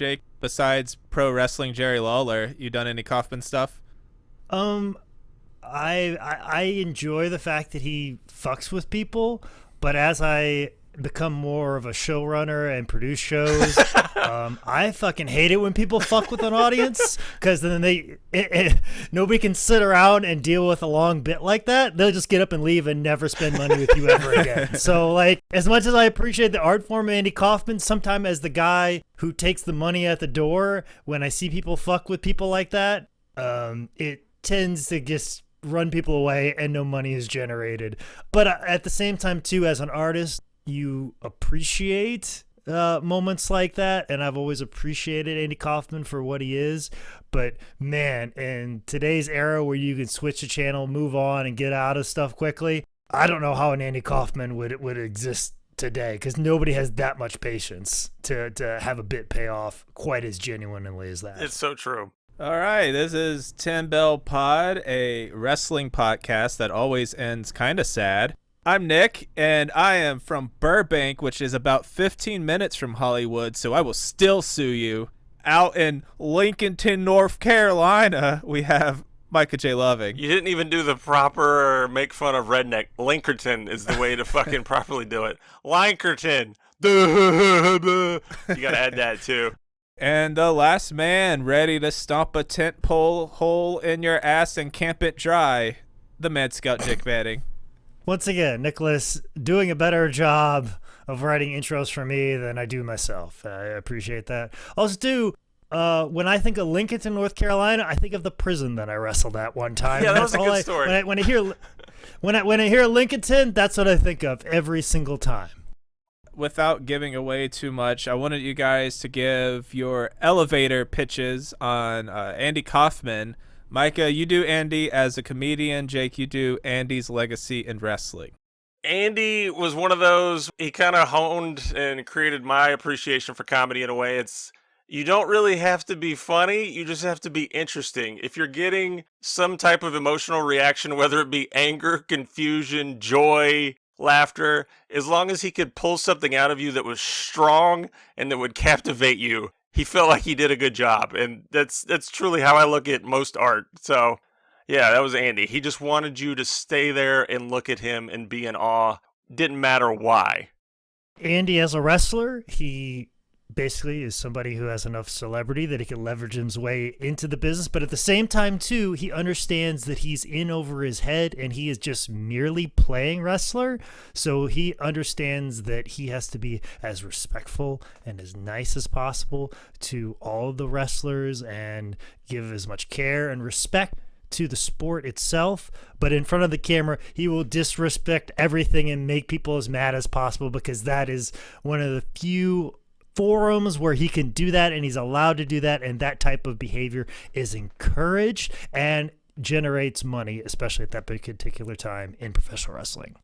Jake? Besides pro wrestling Jerry Lawler, you done any Kaufman stuff? I enjoy the fact that he fucks with people, but as I become more of a showrunner and produce shows, I fucking hate it when people fuck with an audience, because then nobody can sit around and deal with a long bit like that. They'll just get up and leave and never spend money with you ever again. So, like, as much as I appreciate the art form of Andy Kaufman, sometimes as the guy who takes the money at the door, when I see people fuck with people like that, it tends to just run people away and no money is generated. But at the same time, too, as an artist, you appreciate moments like that, and I've always appreciated Andy Kaufman for what he is. But man, in today's era where you can switch the channel, move on, and get out of stuff quickly, I don't know how an Andy Kaufman would exist today, because nobody has that much patience to have a bit pay off quite as genuinely as that. It's so true. All right, this is 10 Bell Pod, a wrestling podcast that always ends kind of sad. I'm Nick, and I am from Burbank, which is about 15 minutes from Hollywood, so I will still sue you. Out in Lincolnton, North Carolina, we have Micah J. Loving. You didn't even do the proper make fun of redneck. Linkerton is the way to fucking properly do it. Linkerton. You gotta add that, too. And the last man ready to stomp a tent pole hole in your ass and camp it dry, the Mad Scout Dick Manning. Once again, Nicholas doing a better job of writing intros for me than I do myself. I appreciate that. Also, too, when I think of Lincoln, North Carolina, I think of the prison that I wrestled at one time. Yeah, that was a good story. When I hear Lincoln, that's what I think of every single time. Without giving away too much, I wanted you guys to give your elevator pitches on Andy Kaufman. Micah, you do Andy as a comedian. Jake, you do Andy's legacy in wrestling. Andy was one of those, he kind of honed and created my appreciation for comedy in a way. You don't really have to be funny, you just have to be interesting. If you're getting some type of emotional reaction, whether it be anger, confusion, joy, laughter, as long as he could pull something out of you that was strong and that would captivate you, he felt like he did a good job. And that's truly how I look at most art. So yeah, that was Andy. He just wanted you to stay there and look at him and be in awe. Didn't matter why. Andy, as a wrestler, he basically is somebody who has enough celebrity that he can leverage his way into the business. But at the same time, too, he understands that he's in over his head and he is just merely playing wrestler. So he understands that he has to be as respectful and as nice as possible to all the wrestlers and give as much care and respect to the sport itself. But in front of the camera, he will disrespect everything and make people as mad as possible, because that is one of the few forums where he can do that, and he's allowed to do that, and that type of behavior is encouraged and generates money, especially at that particular time in professional wrestling.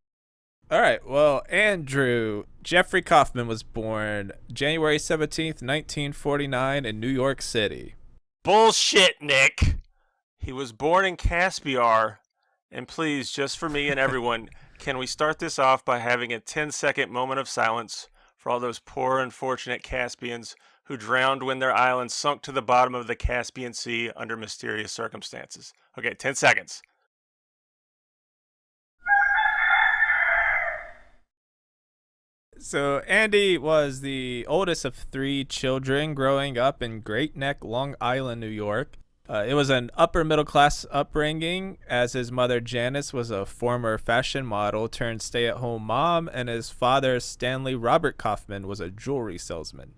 All right, well, Andrew, Jeffrey Kaufman was born January 17th, 1949 in New York City. Bullshit, Nick. He was born in Caspiar, and please, just for me and everyone, can we start this off by having a 10-second moment of silence for all those poor, unfortunate Caspians who drowned when their island sunk to the bottom of the Caspian Sea under mysterious circumstances. Okay, 10 seconds. So Andy was the oldest of 3 children growing up in Great Neck, Long Island, New York. It was an upper middle class upbringing, as his mother Janice was a former fashion model turned stay-at-home mom, and his father Stanley Robert Kaufman was a jewelry salesman.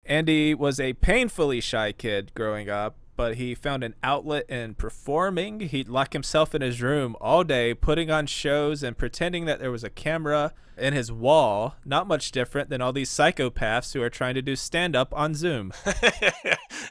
Andy was a painfully shy kid growing up, but he found an outlet in performing. He'd lock himself in his room all day, putting on shows and pretending that there was a camera in his wall, not much different than all these psychopaths who are trying to do stand-up on Zoom.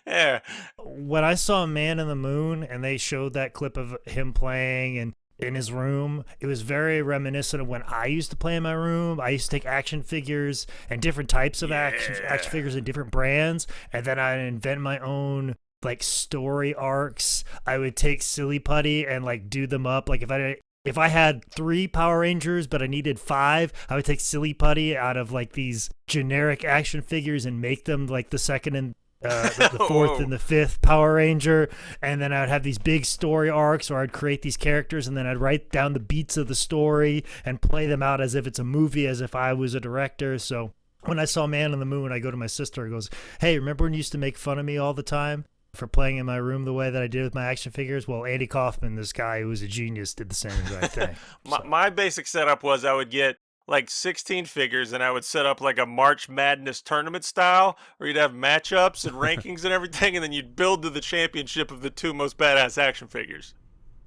Yeah. When I saw Man in the Moon and they showed that clip of him playing and in his room, it was very reminiscent of when I used to play in my room. I used to take action figures and different types of action figures and different brands, and then I'd invent my own like story arcs. I would take Silly Putty and like do them up. Like if I had 3 Power Rangers but I needed 5, I would take Silly Putty out of like these generic action figures and make them like the second the fourth and the fifth Power Ranger, and then I'd have these big story arcs, or I'd create these characters, and then I'd write down the beats of the story and play them out as if it's a movie, as if I was a director. So when I saw Man on the Moon, I go to my sister and goes, "Hey, remember when you used to make fun of me all the time for playing in my room the way that I did with my action figures? Well, Andy Kaufman, this guy who was a genius, did the same exact thing." My basic setup was I would get like 16 figures, and I would set up like a March Madness tournament style where you'd have matchups and rankings and everything, and then you'd build to the championship of the two most badass action figures.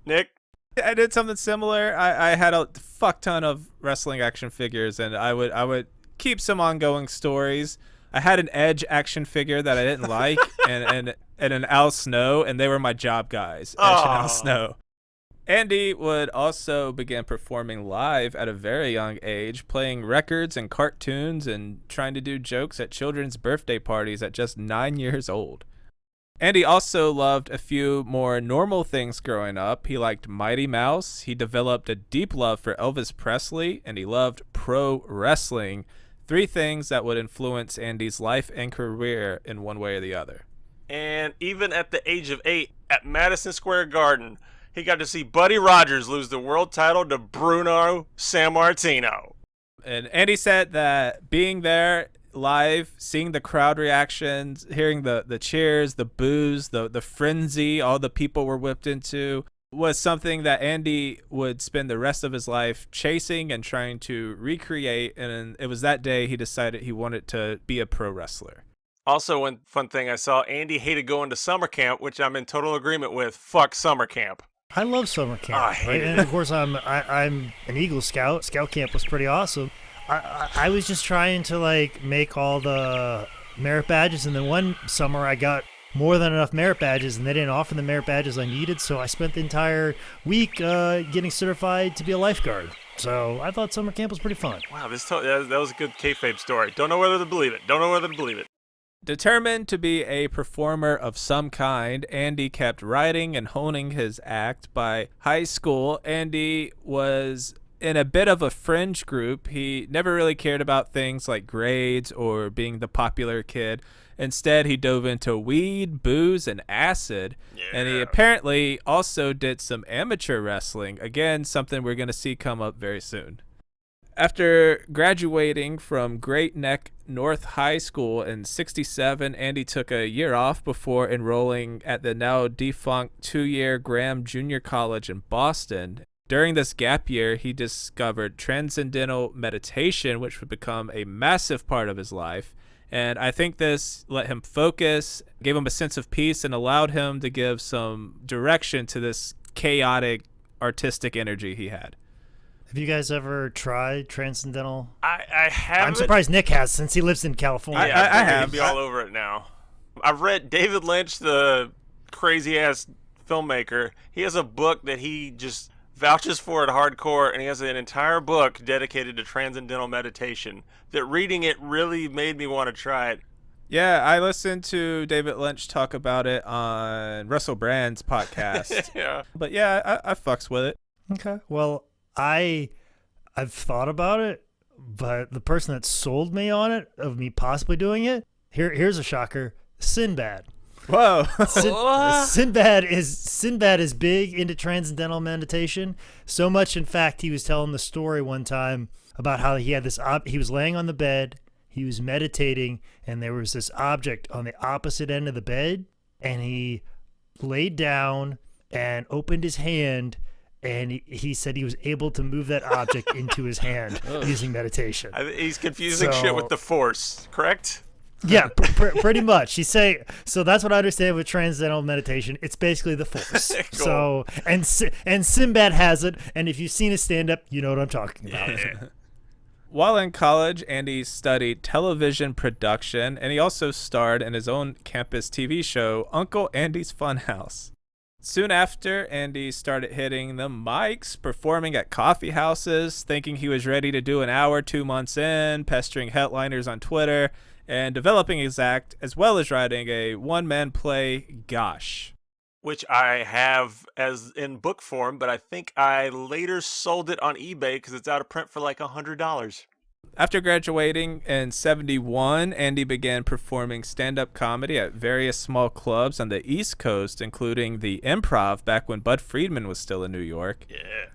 Nick? I did something similar. I had a fuck ton of wrestling action figures, and I would keep some ongoing stories. I had an Edge action figure that I didn't like, and an Al Snow, and they were my job guys, Edge and Al Snow. Andy would also begin performing live at a very young age, playing records and cartoons and trying to do jokes at children's birthday parties at just 9 years old. Andy also loved a few more normal things growing up. He liked Mighty Mouse, he developed a deep love for Elvis Presley, and he loved pro wrestling, 3 things that would influence Andy's life and career in one way or the other. And even at the age of 8, at Madison Square Garden, he got to see Buddy Rogers lose the world title to Bruno Sammartino. And Andy said that being there live, seeing the crowd reactions, hearing the cheers, the boos, the frenzy all the people were whipped into, was something that Andy would spend the rest of his life chasing and trying to recreate. And it was that day he decided he wanted to be a pro wrestler. Also, one fun thing I saw, Andy hated going to summer camp, which I'm in total agreement with. Fuck summer camp. I love summer camp, I hate it. And of course I'm an Eagle Scout. Scout camp was pretty awesome. I was just trying to like make all the merit badges, and then one summer I got more than enough merit badges, and they didn't offer the merit badges I needed, so I spent the entire week getting certified to be a lifeguard. So I thought summer camp was pretty fun. Wow, that was a good kayfabe story. Don't know whether to believe it. Determined to be a performer of some kind, Andy kept writing and honing his act. By high school, Andy was in a bit of a fringe group. He never really cared about things like grades or being the popular kid. Instead, he dove into weed, booze, and acid. Yeah. And he apparently also did some amateur wrestling. Again, something we're going to see come up very soon. After graduating from Great Neck North High School in '67, Andy took a year off before enrolling at the now defunct 2-year Graham Junior College in Boston. During this gap year, he discovered transcendental meditation, which would become a massive part of his life. And I think this let him focus, gave him a sense of peace, and allowed him to give some direction to this chaotic artistic energy he had. Have you guys ever tried transcendental? I haven't. I'm surprised Nick has, since he lives in California. Yeah, I have. Be all over it now. I've read David Lynch, the crazy-ass filmmaker. He has a book that he just vouches for it hardcore, and he has an entire book dedicated to transcendental meditation. That reading it really made me want to try it. Yeah, I listened to David Lynch talk about it on Russell Brand's podcast. Yeah. But yeah, I fucks with it. Okay. Well, I've thought about it, but the person that sold me on it, of me possibly doing it, here's a shocker: Sinbad. Whoa. Sinbad is big into transcendental meditation. So much, in fact, he was telling the story one time about how he had this. He was laying on the bed, he was meditating, and there was this object on the opposite end of the bed, and he laid down and opened his hand. And he said he was able to move that object into his hand using meditation. He's confusing shit with the Force, correct? Yeah, pretty much. So that's what I understand with transcendental meditation. It's basically the Force. Cool. So and Sinbad has it. And if you've seen his stand-up, you know what I'm talking about. Yeah. While in college, Andy studied television production, and he also starred in his own campus TV show, Uncle Andy's Funhouse. Soon after, Andy started hitting the mics, performing at coffee houses, thinking he was ready to do an hour 2 months in, pestering headliners on Twitter, and developing his act, as well as writing a one-man play, Gosh. Which I have as in book form, but I think I later sold it on eBay because it's out of print for like $100. After graduating in 71, Andy began performing stand-up comedy at various small clubs on the East Coast, including the Improv back when Bud Friedman was still in New York. Yeah.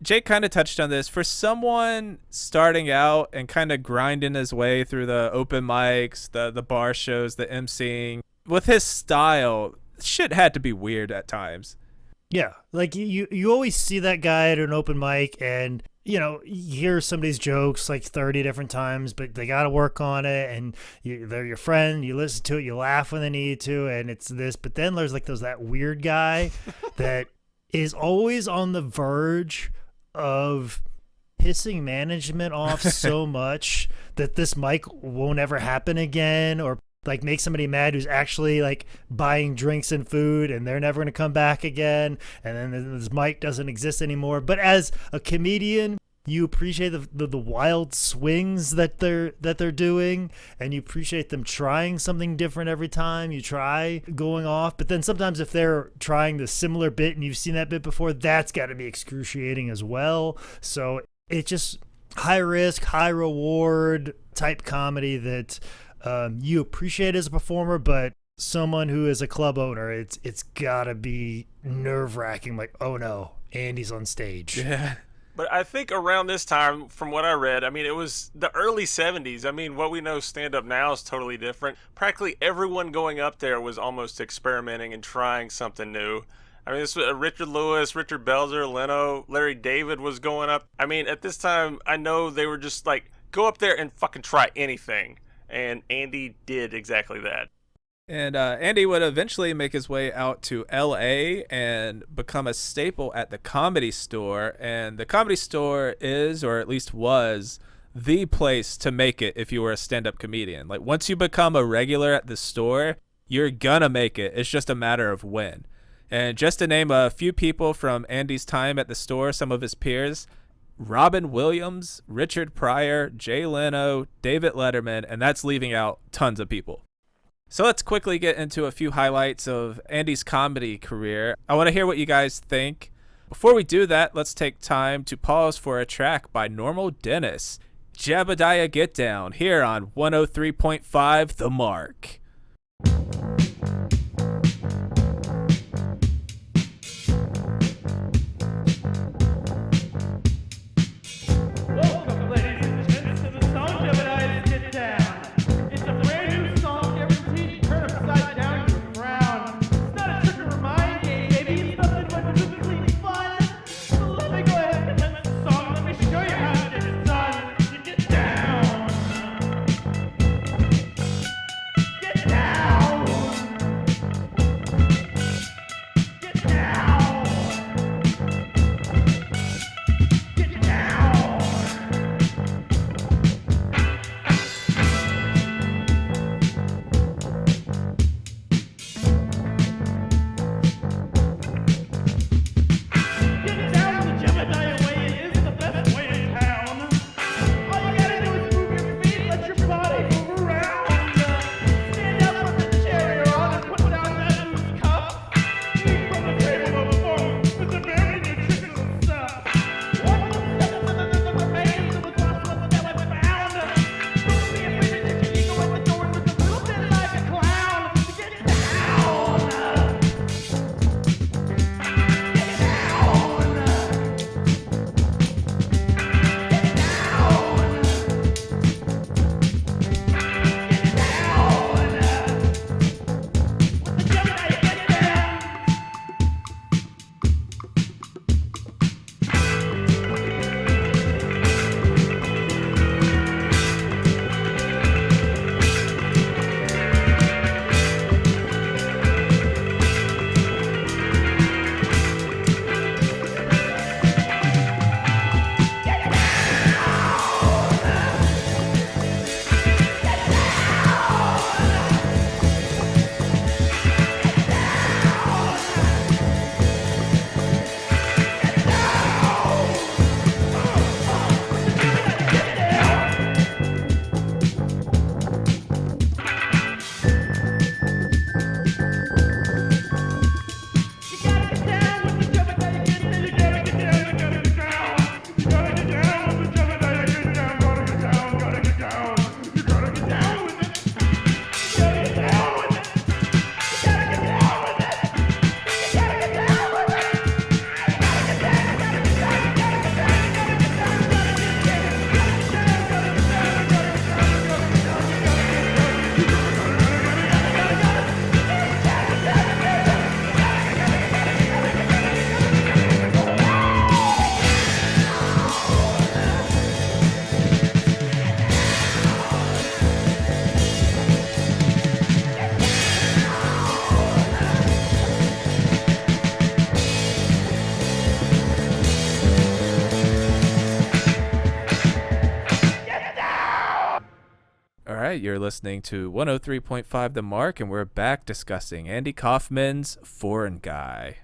Jake kind of touched on this. For someone starting out and kind of grinding his way through the open mics, the bar shows, the emceeing, with his style, shit had to be weird at times. Yeah, like you always see that guy at an open mic and, you know, you hear somebody's jokes like 30 different times, but they got to work on it, and they're your friend, you listen to it, you laugh when they need to, and it's this. But then there's like that weird guy that is always on the verge of pissing management off so much that this mic won't ever happen again, or like make somebody mad who's actually like buying drinks and food and they're never going to come back again, and then this mic doesn't exist anymore. But as a comedian, you appreciate the wild swings that they're doing, and you appreciate them trying something different every time you try going off. But then sometimes if they're trying the similar bit and you've seen that bit before, that's got to be excruciating as well. So it's just high risk, high reward type comedy that you appreciate as a performer, but someone who is a club owner, it's gotta be nerve-wracking. Like, oh no, Andy's on stage. Yeah. But I think around this time, from what I read, I mean, it was the early 70s. I mean, what we know stand-up now is totally different. Practically everyone going up there was almost experimenting and trying something new. I mean, this was Richard Lewis, Richard Belzer, Leno, Larry David was going up. I mean, at this time, I know they were just like, go up there and fucking try anything. And Andy did exactly that. And Andy would eventually make his way out to L.A. and become a staple at the Comedy Store. And the Comedy Store is, or at least was, the place to make it if you were a stand-up comedian. Like, once you become a regular at the store, you're gonna make it. It's just a matter of when. And just to name a few people from Andy's time at the store, some of his peers: Robin Williams, Richard Pryor, Jay Leno, David Letterman, and that's leaving out tons of people. So let's quickly get into a few highlights of Andy's comedy career. I want to hear what you guys think. Before we do that, let's take time to pause for a track by Normal Dennis, Jebediah Get Down, here on 103.5 The Mark. Get right, you're listening to 103.5 The Mark, and we're back discussing Andy Kaufman's Foreign Guy.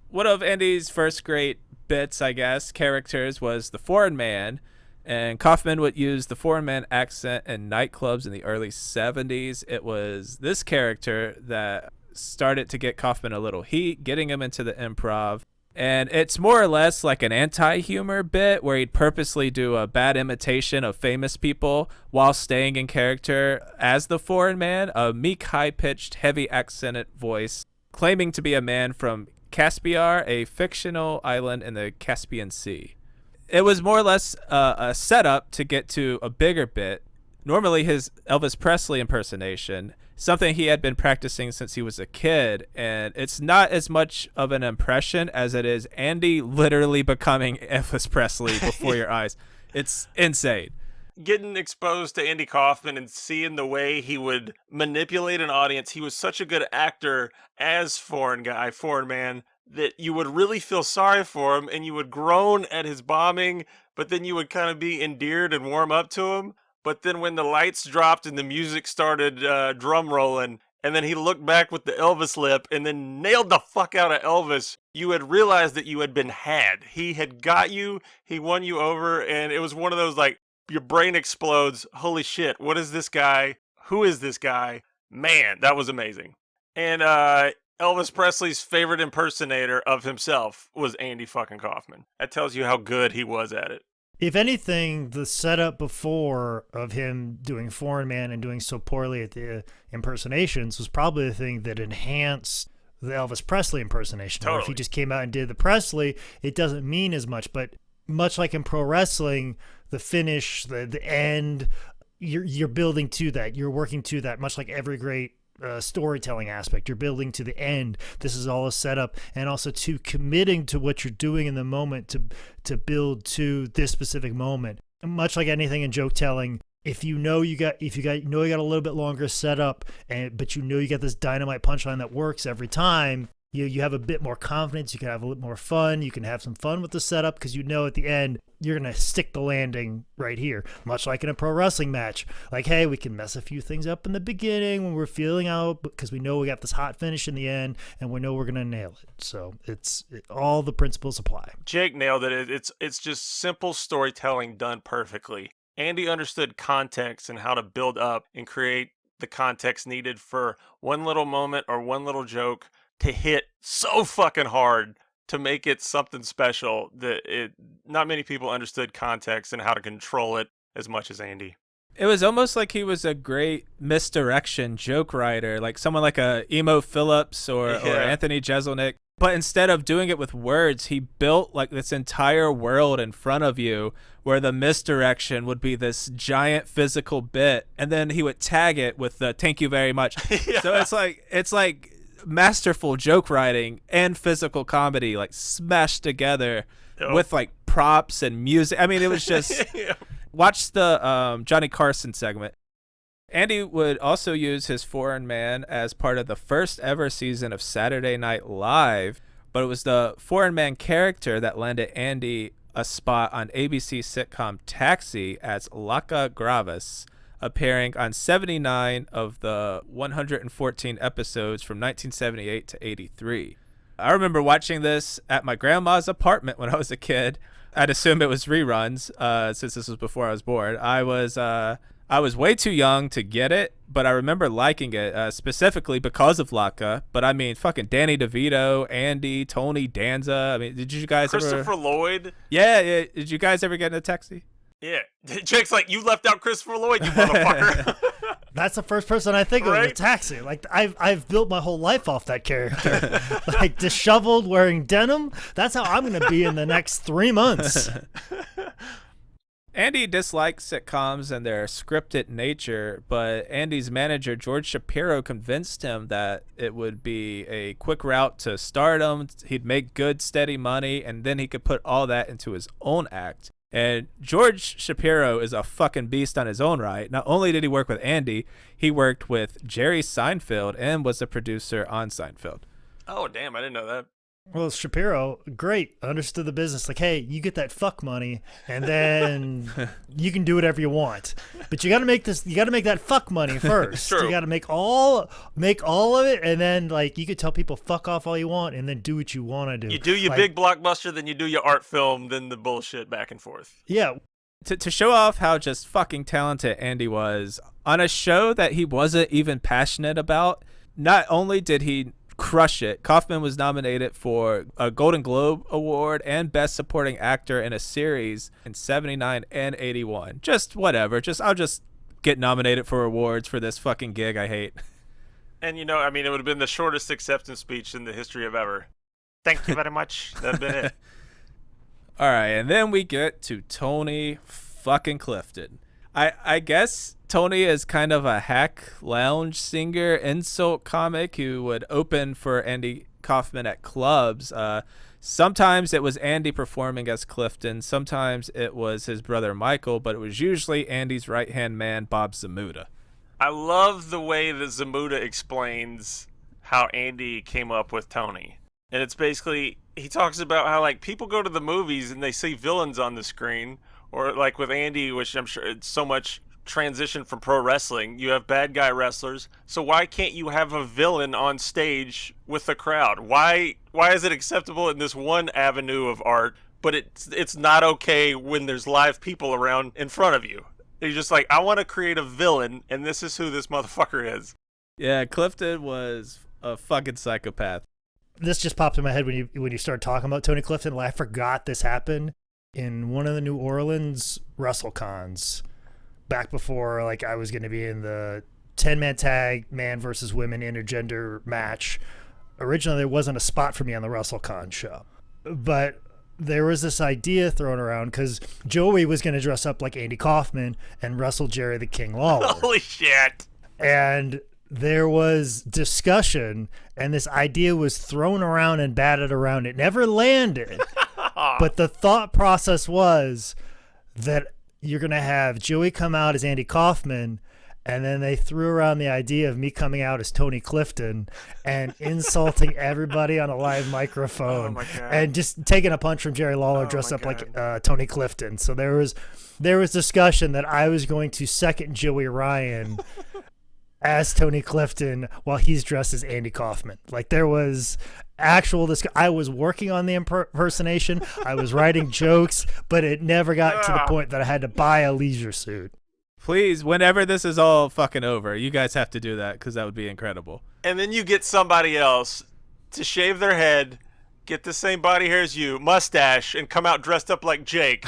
One of Andy's first great bits, I guess, characters was the Foreign Man, and Kaufman would use the Foreign Man accent in nightclubs in the early 70s. It was this character that started to get Kaufman a little heat, getting him into the improv. And it's more or less like an anti-humor bit where he'd purposely do a bad imitation of famous people while staying in character as the Foreign Man, a meek, high-pitched, heavy accented voice, claiming to be a man from Caspiar, a fictional island in the Caspian Sea. It was more or less a setup to get to a bigger bit, normally his Elvis Presley impersonation, something he had been practicing since he was a kid, and it's not as much of an impression as it is Andy literally becoming Elvis Presley before your eyes. It's insane. Getting exposed to Andy Kaufman and seeing the way he would manipulate an audience, he was such a good actor as Foreign Man, that you would really feel sorry for him and you would groan at his bombing, but then you would kind of be endeared and warm up to him. But then when the lights dropped and the music started drum rolling, and then he looked back with the Elvis lip and then nailed the fuck out of Elvis, you had realized that you had been had. He had got you, he won you over, and it was one of those, like, your brain explodes. Holy shit, what is this guy? Who is this guy? Man, that was amazing. And Elvis Presley's favorite impersonator of himself was Andy fucking Kaufman. That tells you how good he was at it. If anything, the setup before of him doing Foreign Man and doing so poorly at the impersonations was probably the thing that enhanced the Elvis Presley impersonation. Totally. Or if he just came out and did the Presley, it doesn't mean as much. But much like in pro wrestling, the finish, the end, you're building to that. You're working to that, much like every great storytelling aspect. You're building to the end. This is all a setup, and also to committing to what you're doing in the moment to build to this specific moment. Much like anything in joke telling, if you know you got a little bit longer setup, but you know you got this dynamite punchline that works every time, you have a bit more confidence. You can have a little more fun. You can have some fun with the setup because you know at the end you're going to stick the landing right here. Much like in a pro wrestling match. Like, hey, we can mess a few things up in the beginning when we're feeling out because we know we got this hot finish in the end and we know we're going to nail it. So all the principles apply. Jake nailed it. It's just simple storytelling done perfectly. Andy understood context and how to build up and create the context needed for one little moment or one little joke to hit so fucking hard to make it something special that not many people understood context and how to control it as much as Andy. It was almost like he was a great misdirection joke writer, like someone like a Emo Phillips or Anthony Jeselnik. But instead of doing it with words, he built like this entire world in front of you where the misdirection would be this giant physical bit, and then he would tag it with the "thank you very much." Yeah. So it's like masterful joke writing and physical comedy like smashed together with like props and music. I mean, it was just watch the Johnny Carson segment. Andy would also use his Foreign Man as part of the first ever season of Saturday Night Live, but it was the Foreign Man character that landed Andy a spot on ABC sitcom Taxi as Laca Gravis, appearing on 79 of the 114 episodes from 1978 to 83. I remember watching this at my grandma's apartment when I was a kid. I'd assume it was reruns, since this was before I was born. I was way too young to get it, but I remember liking it, specifically because of Laca. But I mean, fucking Danny DeVito, Andy, Tony Danza. I mean, did you guys Christopher Lloyd? Yeah. Did you guys ever get into Taxi? Yeah. Jake's like, you left out Christopher Lloyd, you motherfucker. That's the first person I think of in Taxi. Like, I've built my whole life off that character. Like, disheveled, wearing denim. That's how I'm going to be in the next 3 months. Andy dislikes sitcoms and their scripted nature, but Andy's manager, George Shapiro, convinced him that it would be a quick route to stardom. He'd make good, steady money, and then he could put all that into his own act. And George Shapiro is a fucking beast on his own right. Not only did he work with Andy, he worked with Jerry Seinfeld and was a producer on Seinfeld. Oh, damn, I didn't know that. Well, Shapiro, great, understood the business. Like, hey, you get that fuck money, and then you can do whatever you want. But you got to make this. You got to make that fuck money first. True. You got to make all of it, and then like you could tell people fuck off all you want, and then do what you want to do. You do your big blockbuster, then you do your art film, then the bullshit back and forth. Yeah. To show off how just fucking talented Andy was on a show that he wasn't even passionate about. Not only did he crush it, Kaufman was nominated for a Golden Globe Award and Best Supporting Actor in a Series in 79 and 81. Just whatever. I'll just get nominated for awards for this fucking gig I hate. And it would have been the shortest acceptance speech in the history of ever. Thank you very much. That'd been it. All right, and then we get to Tony fucking Clifton. I guess Tony is kind of a hack lounge singer, insult comic who would open for Andy Kaufman at clubs. Sometimes it was Andy performing as Clifton. Sometimes it was his brother Michael, but it was usually Andy's right-hand man, Bob Zamuda. I love the way that Zamuda explains how Andy came up with Tony. And it's basically, he talks about how, like, people go to the movies and they see villains on the screen. Or, like, with Andy, which I'm sure it's so much transition from pro wrestling, you have bad guy wrestlers. So why can't you have a villain on stage with the crowd? Why is it acceptable in this one avenue of art, but it's not okay when there's live people around in front of you? You're just like, I want to create a villain, and this is who this motherfucker is. Yeah, Clifton was a fucking psychopath. This just popped in my head when you started talking about Tony Clifton. I forgot this happened in one of the New Orleans WrestleCons back before like I was going to be in the 10-man tag man versus women intergender match. Originally, there wasn't a spot for me on the WrestleCon show, but there was this idea thrown around because Joey was going to dress up like Andy Kaufman and wrestle Jerry the King Lawler. Holy shit. And there was discussion, and this idea was thrown around and batted around. It never landed. But the thought process was that you're going to have Joey come out as Andy Kaufman, and then they threw around the idea of me coming out as Tony Clifton and insulting everybody on a live microphone and just taking a punch from Jerry Lawler dressed up like Tony Clifton. So there was discussion that I was going to second Joey Ryan as Tony Clifton while he's dressed as Andy Kaufman. Like there was actual I was working on the impersonation. I was writing jokes, but it never got to the point that I had to buy a leisure suit. Please, whenever this is all fucking over, you guys have to do that because that would be incredible. And then you get somebody else to shave their head, get the same body hair as you, mustache, and come out dressed up like Jake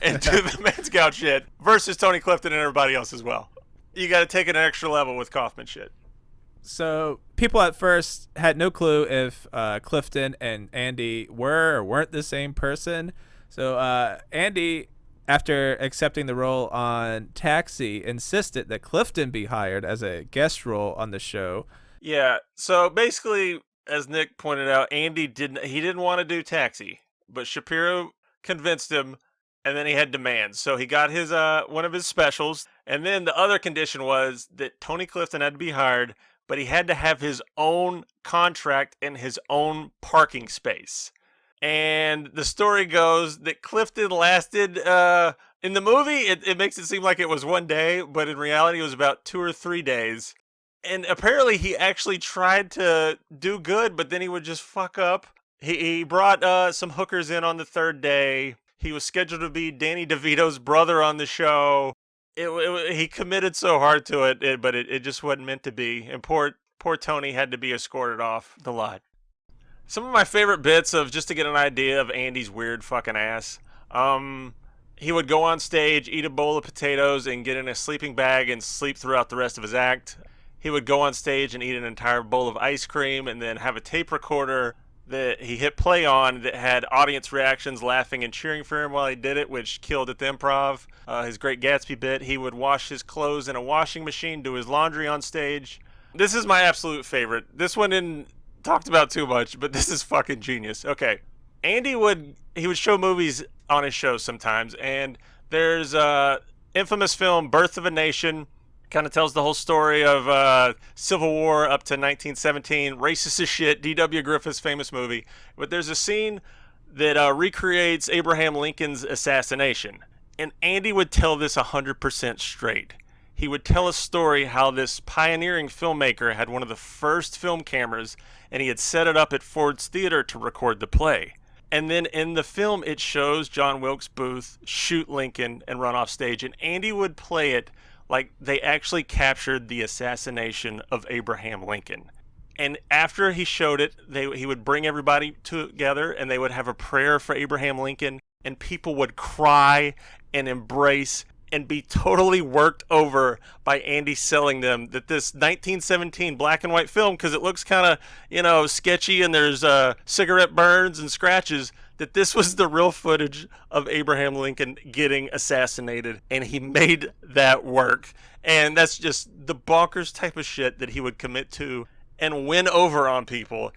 and do the Man Scout shit versus Tony Clifton and everybody else as well. You got to take it an extra level with Kaufman shit. So people at first had no clue if Clifton and Andy were or weren't the same person. So Andy, after accepting the role on Taxi, insisted that Clifton be hired as a guest role on the show. Yeah, so basically, as Nick pointed out, Andy didn't want to do Taxi, but Shapiro convinced him, and then he had demands. So he got his one of his specials, and then the other condition was that Tony Clifton had to be hired, but he had to have his own contract and his own parking space. And the story goes that Clifton lasted, in the movie, it makes it seem like it was one day, but in reality it was about 2 or 3 days. And apparently he actually tried to do good, but then he would just fuck up. He brought some hookers in on the third day. He was scheduled to be Danny DeVito's brother on the show. He committed so hard to it, but it just wasn't meant to be. And poor Tony had to be escorted off the lot. Some of my favorite bits of just to get an idea of Andy's weird fucking ass. He would go on stage, eat a bowl of potatoes, and get in a sleeping bag and sleep throughout the rest of his act. He would go on stage and eat an entire bowl of ice cream and then have a tape recorder that he hit play on that had audience reactions laughing and cheering for him while he did it, which killed at the Improv. His Great Gatsby bit, he would wash his clothes in a washing machine, do his laundry on stage. This is my absolute favorite. This one didn't talked about too much, but this is fucking genius. Okay. Andy would show movies on his show sometimes, and there's a infamous film, Birth of a Nation, Kind of tells the whole story of Civil War up to 1917. Racist as shit. D.W. Griffith's famous movie. But there's a scene that recreates Abraham Lincoln's assassination. And Andy would tell this 100% straight. He would tell a story how this pioneering filmmaker had one of the first film cameras, and he had set it up at Ford's Theater to record the play. And then in the film, it shows John Wilkes Booth shoot Lincoln and run off stage. And Andy would play it like they actually captured the assassination of Abraham Lincoln. And after he showed it, he would bring everybody together and they would have a prayer for Abraham Lincoln, and people would cry and embrace and be totally worked over by Andy selling them that this 1917 black and white film, because it looks kind of, sketchy and there's cigarette burns and scratches, that this was the real footage of Abraham Lincoln getting assassinated, and he made that work. And that's just the bonkers type of shit that he would commit to and win over on people.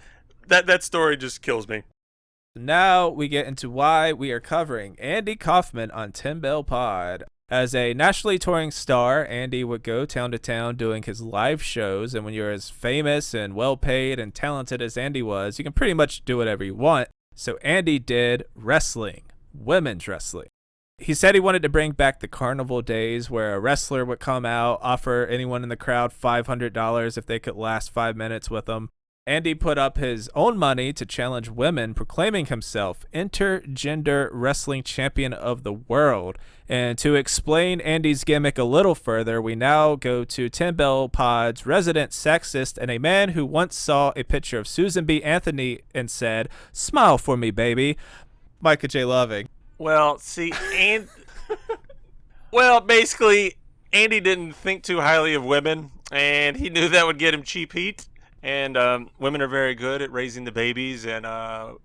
That story just kills me. Now we get into why we are covering Andy Kaufman on 10 Bell Pod. As a nationally touring star, Andy would go town to town doing his live shows, and when you're as famous and well-paid and talented as Andy was, you can pretty much do whatever you want. So Andy did wrestling, women's wrestling. He said he wanted to bring back the carnival days where a wrestler would come out, offer anyone in the crowd $500 if they could last 5 minutes with him. Andy put up his own money to challenge women, proclaiming himself intergender wrestling champion of the world. And to explain Andy's gimmick a little further, we now go to 10 Bell Pod's resident sexist and a man who once saw a picture of Susan B. Anthony and said, "Smile for me, baby," Micah J. Loving. Well, see, basically, Andy didn't think too highly of women, and he knew that would get him cheap heat. And women are very good at raising the babies and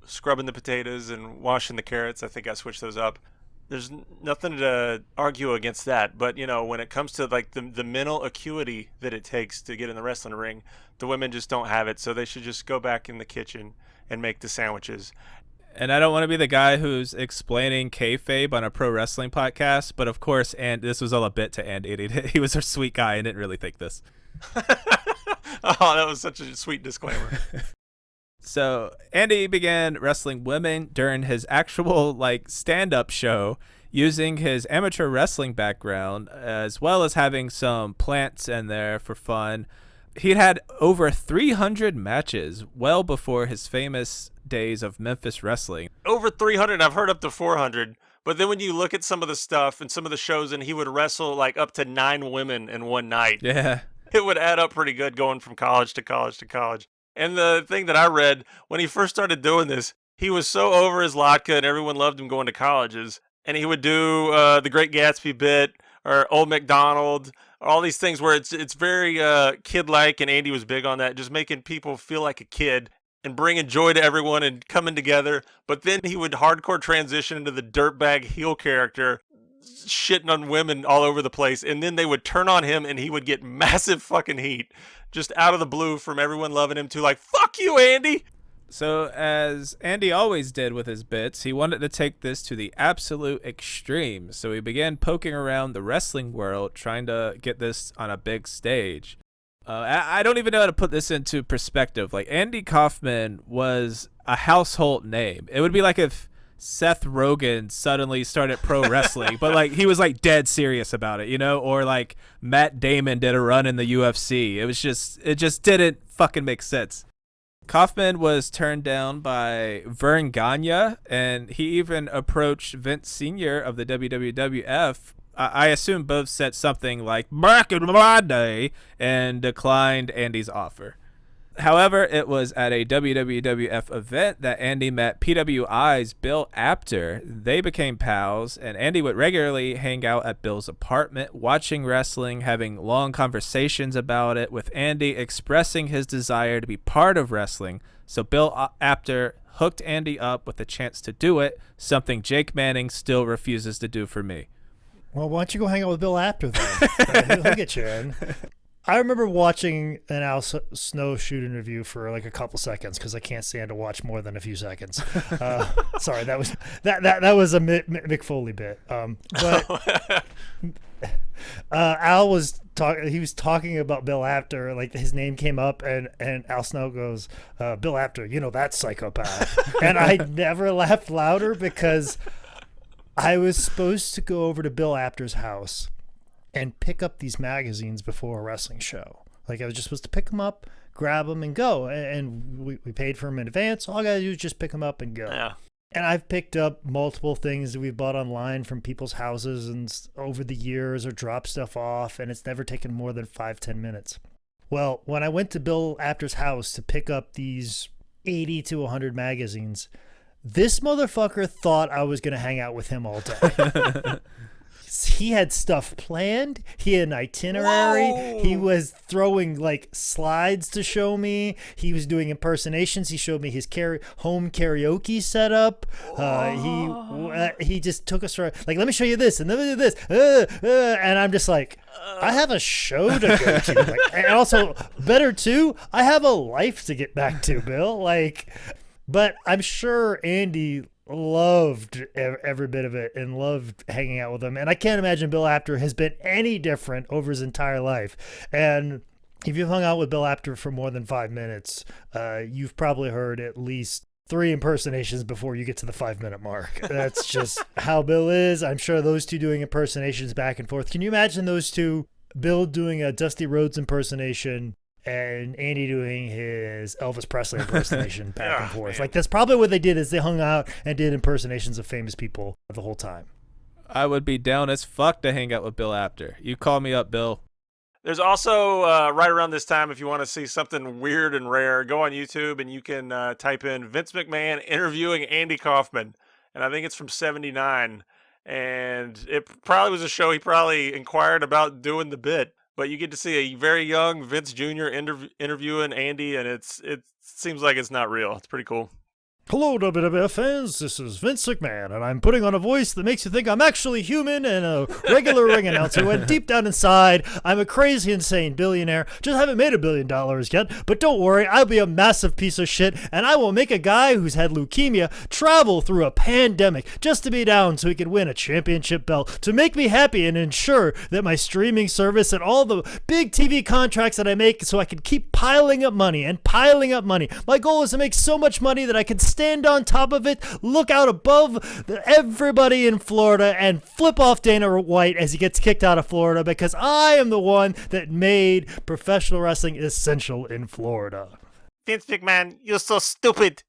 scrubbing the potatoes and washing the carrots. I think I switched those up. There's nothing to argue against that. But, when it comes to like the mental acuity that it takes to get in the wrestling ring, the women just don't have it. So they should just go back in the kitchen and make the sandwiches. And I don't want to be the guy who's explaining kayfabe on a pro wrestling podcast, but of course, and this was all a bit to Andy. He was a sweet guy and didn't really think this. Oh, that was such a sweet disclaimer. So Andy began wrestling women during his actual stand-up show, using his amateur wrestling background, as well as having some plants in there for fun. He'd had over 300 matches well before his famous days of Memphis wrestling. Over 300, I've heard up to 400. But then when you look at some of the stuff and some of the shows, and he would wrestle up to 9 women in one night. Yeah. It would add up pretty good going from college to college to college. And the thing that I read, when he first started doing this, he was so over his latke and everyone loved him going to colleges. And he would do the Great Gatsby bit or Old MacDonald, all these things where it's very kid-like, and Andy was big on that, just making people feel like a kid and bringing joy to everyone and coming together. But then he would hardcore transition into the dirtbag heel character, shitting on women all over the place, and then they would turn on him and he would get massive fucking heat just out of the blue from everyone loving him to fuck you, Andy. So as Andy always did with his bits, he wanted to take this to the absolute extreme. So he began poking around the wrestling world, trying to get this on a big stage. I don't even know how to put this into perspective. Andy Kaufman was a household name. It would be like if Seth Rogen suddenly started pro wrestling, but he was dead serious about it, or Matt Damon did a run in the UFC. It just didn't fucking make sense. Kaufman was turned down by Vern Gagne, and he even approached Vince Sr. of the WWF. I assume both said something like "back in my day" and declined Andy's offer. However, it was at a WWF event that Andy met PWI's Bill Apter. They became pals, and Andy would regularly hang out at Bill's apartment, watching wrestling, having long conversations about it, with Andy expressing his desire to be part of wrestling. So Bill Apter hooked Andy up with a chance to do it, something Jake Manning still refuses to do for me. Well, why don't you go hang out with Bill Apter then? He'll get you in. I remember watching an Al Snow shoot interview for a couple seconds because I can't stand to watch more than a few seconds. Sorry, that was a Mick Foley bit. But Al was talking about Bill Apter, like his name came up, and Al Snow goes, Bill Apter, that psychopath. And I never laughed louder because I was supposed to go over to Bill Apter's house and pick up these magazines before a wrestling show. Like I was just supposed to pick them up, grab them, and go. And we paid for them in advance. All I got to do is just pick them up and go. Yeah. And I've picked up multiple things that we've bought online from people's houses and over the years, or dropped stuff off, and it's never taken more than 5-10 minutes. Well, when I went to Bill Apter's house to pick up these 80 to 100 magazines, this motherfucker thought I was going to hang out with him all day. He had stuff planned. He had an itinerary. Whoa. He was throwing like slides to show me. He was doing impersonations. He showed me his home karaoke setup. He just took us for like, let me show you this and let me do this. And I'm just like, I have a show to go to. Like, and also, better too, I have a life to get back to, Bill. Like, but I'm sure Andy loved every bit of it and loved hanging out with him. And I can't imagine Bill Apter has been any different over his entire life. And if you've hung out with Bill Apter for more than 5 minutes, you've probably heard at least 3 impersonations before you get to the 5-minute mark. That's just how Bill is. I'm sure those two doing impersonations back and forth. Can you imagine those two, Bill doing a Dusty Rhodes impersonation and Andy doing his Elvis Presley impersonation back and forth? Man. Like, that's probably what they did, is they hung out and did impersonations of famous people the whole time. I would be down as fuck to hang out with Bill Apter. You call me up, Bill. There's also, right around this time, if you want to see something weird and rare, go on YouTube and you can type in Vince McMahon interviewing Andy Kaufman. And I think it's from 79. And it probably was a show he probably inquired about doing the bit. But you get to see a very young Vince Jr. interviewing Andy, and it seems like it's not real. It's pretty cool. Hello, WWF fans. This is Vince McMahon, and I'm putting on a voice that makes you think I'm actually human and a regular ring announcer, when deep down inside, I'm a crazy, insane billionaire. Just haven't made $1 billion yet, but don't worry, I'll be a massive piece of shit, and I will make a guy who's had leukemia travel through a pandemic just to be down so he can win a championship belt, to make me happy and ensure that my streaming service and all the big TV contracts that I make, so I can keep piling up money and piling up money. My goal is to make so much money that I can stand on top of it, look out above everybody in Florida, and flip off Dana White as he gets kicked out of Florida, because I am the one that made professional wrestling essential in Florida. Vince McMahon, you're so stupid.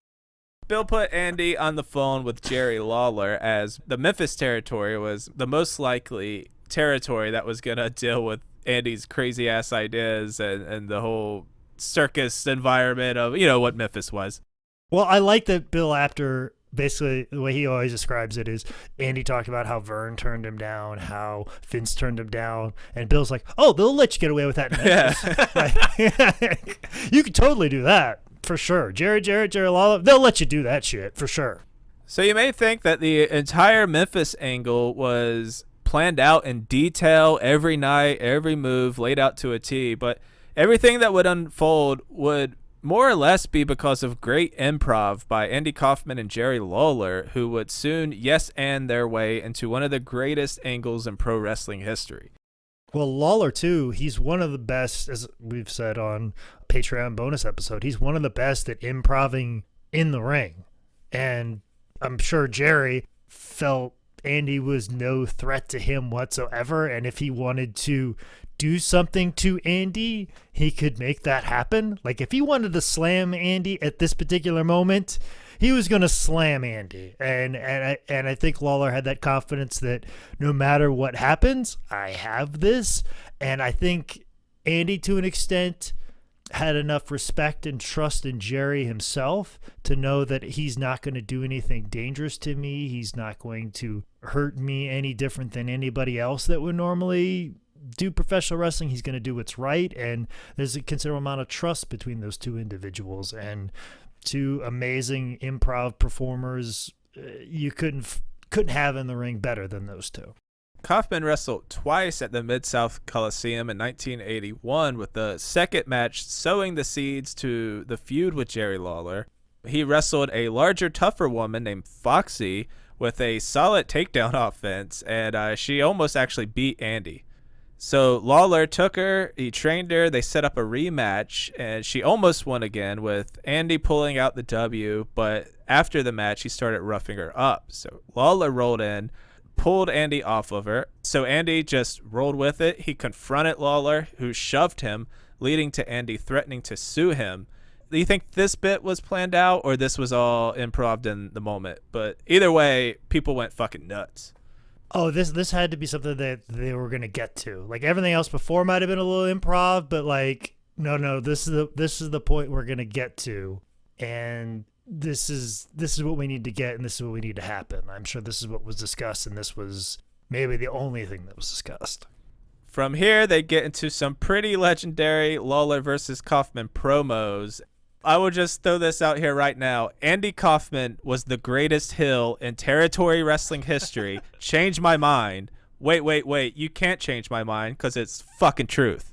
Bill put Andy on the phone with Jerry Lawler, as the Memphis territory was the most likely territory that was going to deal with Andy's crazy ass ideas and the whole circus environment of, what Memphis was. Well, I like that Bill Apter, basically the way he always describes it is, Andy talked about how Vern turned him down, how Vince turned him down, and Bill's like, oh, they'll let you get away with that in Memphis. Like, you could totally do that, for sure. Jerry Lawler, they'll let you do that shit, for sure. So you may think that the entire Memphis angle was planned out in detail, every night, every move laid out to a T, but everything that would unfold would more or less be because of great improv by Andy Kaufman and Jerry Lawler, who would soon yes-and their way into one of the greatest angles in pro wrestling history. Well, Lawler, too, he's one of the best, as we've said on Patreon bonus episode, he's one of the best at improving in the ring. And I'm sure Jerry felt Andy was no threat to him whatsoever, and if he wanted to do something to Andy, he could make that happen. Like, if he wanted to slam Andy at this particular moment, he was going to slam Andy. And I think Lawler had that confidence that no matter what happens, I have this. And I think Andy, to an extent, had enough respect and trust in Jerry himself to know that he's not going to do anything dangerous to me. He's not going to hurt me any different than anybody else that would normally do professional wrestling. He's going to do what's right, and there's a considerable amount of trust between those two individuals, and two amazing improv performers you couldn't have in the ring better than those two. Kaufman wrestled twice at the Mid-South Coliseum in 1981, with the second match sowing the seeds to the feud with Jerry Lawler. He wrestled a larger, tougher woman named Foxy with a solid takedown offense, and she almost actually beat Andy. So Lawler took her, he trained her, they set up a rematch, and she almost won again with Andy pulling out the W, but after the match, he started roughing her up. So Lawler rolled in, pulled Andy off of her. So Andy just rolled with it. He confronted Lawler, who shoved him, leading to Andy threatening to sue him. Do you think this bit was planned out, or this was all improv in the moment? But either way, people went fucking nuts. Oh, this had to be something that they were gonna get to. Like everything else before might have been a little improv, but like no, this is the point we're gonna get to, and this is what we need to get, and this is what we need to happen. I'm sure this is what was discussed, and this was maybe the only thing that was discussed. From here, they get into some pretty legendary Lawler versus Kaufman promos. I will just throw this out here right now. Andy Kaufman was the greatest heel in territory wrestling history. Change my mind. Wait. You can't change my mind because it's fucking truth.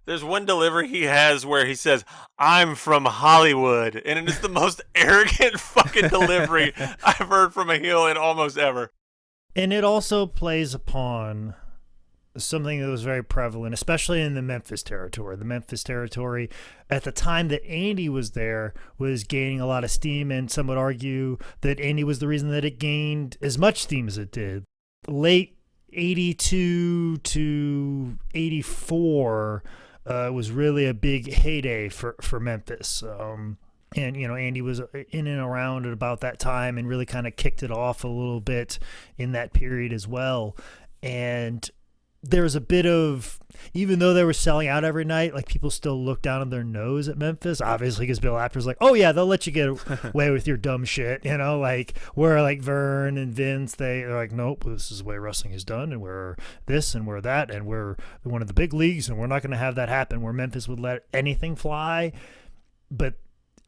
There's one delivery he has where he says, "I'm from Hollywood." And it is the most arrogant fucking delivery I've heard from a heel in almost ever. And it also plays upon something that was very prevalent, especially in the Memphis territory. The Memphis territory, at the time that Andy was there, was gaining a lot of steam, and some would argue that Andy was the reason that it gained as much steam as it did. Late 82 to 84 was really a big heyday for Memphis. And, Andy was in and around at about that time and really kind of kicked it off a little bit in that period as well. And there's a bit of, even though they were selling out every night, like people still look down on their nose at Memphis, obviously, because Bill Apter's like, oh yeah, they'll let you get away with your dumb shit, like where like Vern and Vince, they're like, nope, this is the way wrestling is done, and we're this and we're that, and we're one of the big leagues, and we're not going to have that happen, where Memphis would let anything fly. But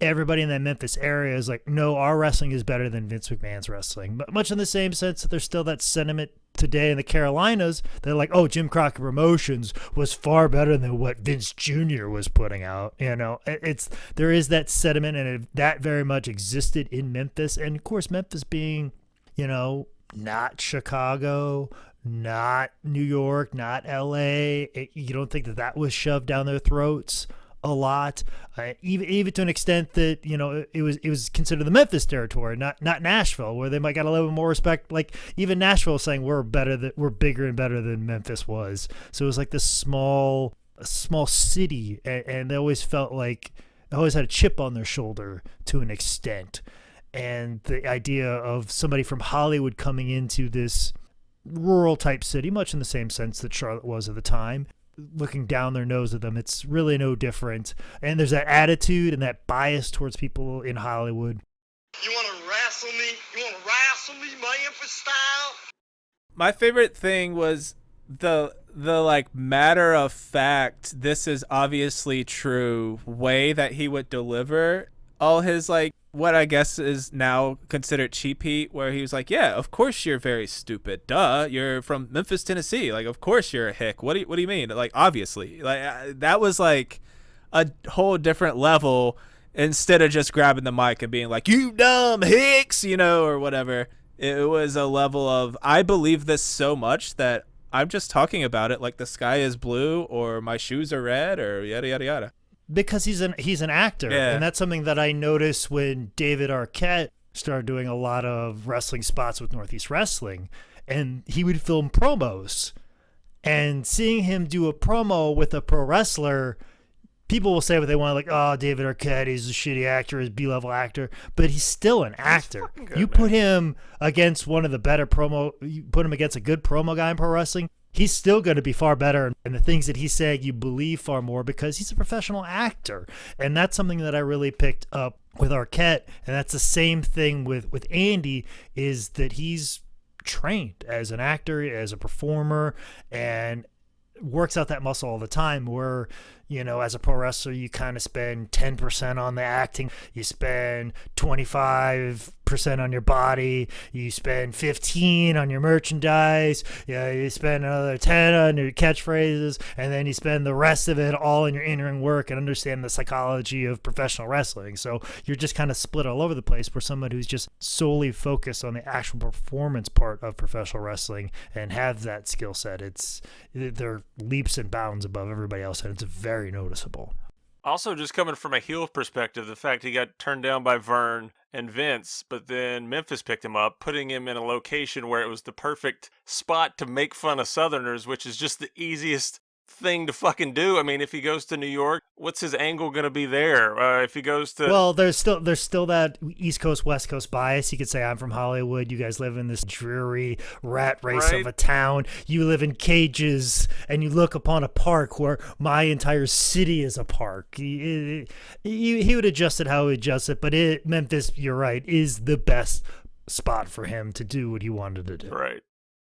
everybody in that Memphis area is like, no, our wrestling is better than Vince McMahon's wrestling. But much in the same sense that there's still that sentiment today in the Carolinas. They're like, oh, Jim Crockett Promotions was far better than what Vince Jr. was putting out. There is that sentiment, and that very much existed in Memphis. And of course, Memphis being, not Chicago, not New York, not LA. You don't think that was shoved down their throats a lot, even to an extent that it was considered the Memphis territory, not Nashville, where they might get a little bit more respect. Like even Nashville saying we're bigger and better than Memphis was. So it was like this small city, and they always felt like they always had a chip on their shoulder to an extent. And the idea of somebody from Hollywood coming into this rural type city, much in the same sense that Charlotte was at the time, looking down their nose at them, it's really no different. And there's that attitude and that bias towards people in Hollywood. You want to wrestle me? You want to wrestle me, Memphis style? My favorite thing was the like matter of fact, this is obviously true way that he would deliver all his like what I guess is now considered cheap heat, where he was like, yeah, of course you're very stupid. Duh, you're from Memphis, Tennessee. Like, of course you're a hick. What do you mean? Like, obviously. Like, that was like a whole different level, instead of just grabbing the mic and being like, you dumb hicks, or whatever. It was a level of, I believe this so much that I'm just talking about it like the sky is blue or my shoes are red or yada, yada, yada. Because he's an actor, yeah. And that's something that I noticed when David Arquette started doing a lot of wrestling spots with Northeast Wrestling, and he would film promos. And seeing him do a promo with a pro wrestler, people will say what they want, like, oh, David Arquette, he's a shitty actor, he's a B-level actor, but he's still an actor. Good, you put him against one of the better you put him against a good promo guy in pro wrestling, he's still going to be far better, and the things that he's saying you believe far more because he's a professional actor. And that's something that I really picked up with Arquette, and that's the same thing with Andy, is that he's trained as an actor, as a performer, and works out that muscle all the time, where As a pro wrestler, you kind of spend 10% on the acting. You spend 25% on your body. You spend 15 on your merchandise. You spend another 10 on your catchphrases, and then you spend the rest of it all in your in-ring work and understand the psychology of professional wrestling. So you're just kind of split all over the place, where someone who's just solely focused on the actual performance part of professional wrestling and have that skill set, they're leaps and bounds above everybody else, and it's very noticeable. Also, just coming from a heel perspective, the fact he got turned down by Vern and Vince, but then Memphis picked him up, putting him in a location where it was the perfect spot to make fun of Southerners, which is just the easiest thing to fucking do. I mean, if he goes to New York, what's his angle going to be there? If he goes to... Well, there's still that East Coast, West Coast bias. You could say, I'm from Hollywood. You guys live in this dreary rat race of a town. You live in cages, and you look upon a park where my entire city is a park. He would adjust it how he adjusts it, but Memphis, you're right, is the best spot for him to do what he wanted to do. Right.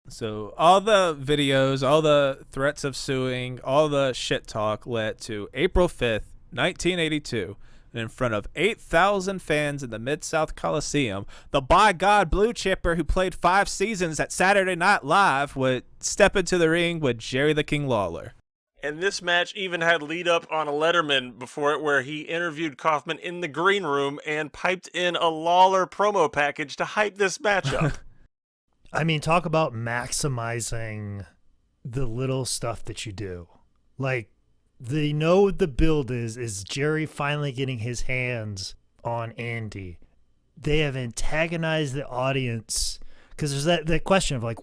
So all the videos, all the threats of suing, all the shit talk led to April 5th, 1982, and in front of 8,000 fans in the Mid-South Coliseum, the by God blue chipper who played 5 seasons at Saturday Night Live would step into the ring with Jerry the King Lawler. And this match even had lead up on a Letterman before it, where he interviewed Kaufman in the green room and piped in a Lawler promo package to hype this match up. I mean, talk about maximizing the little stuff that you do. Like, they know the build is Jerry finally getting his hands on Andy. They have antagonized the audience because there's that question of like,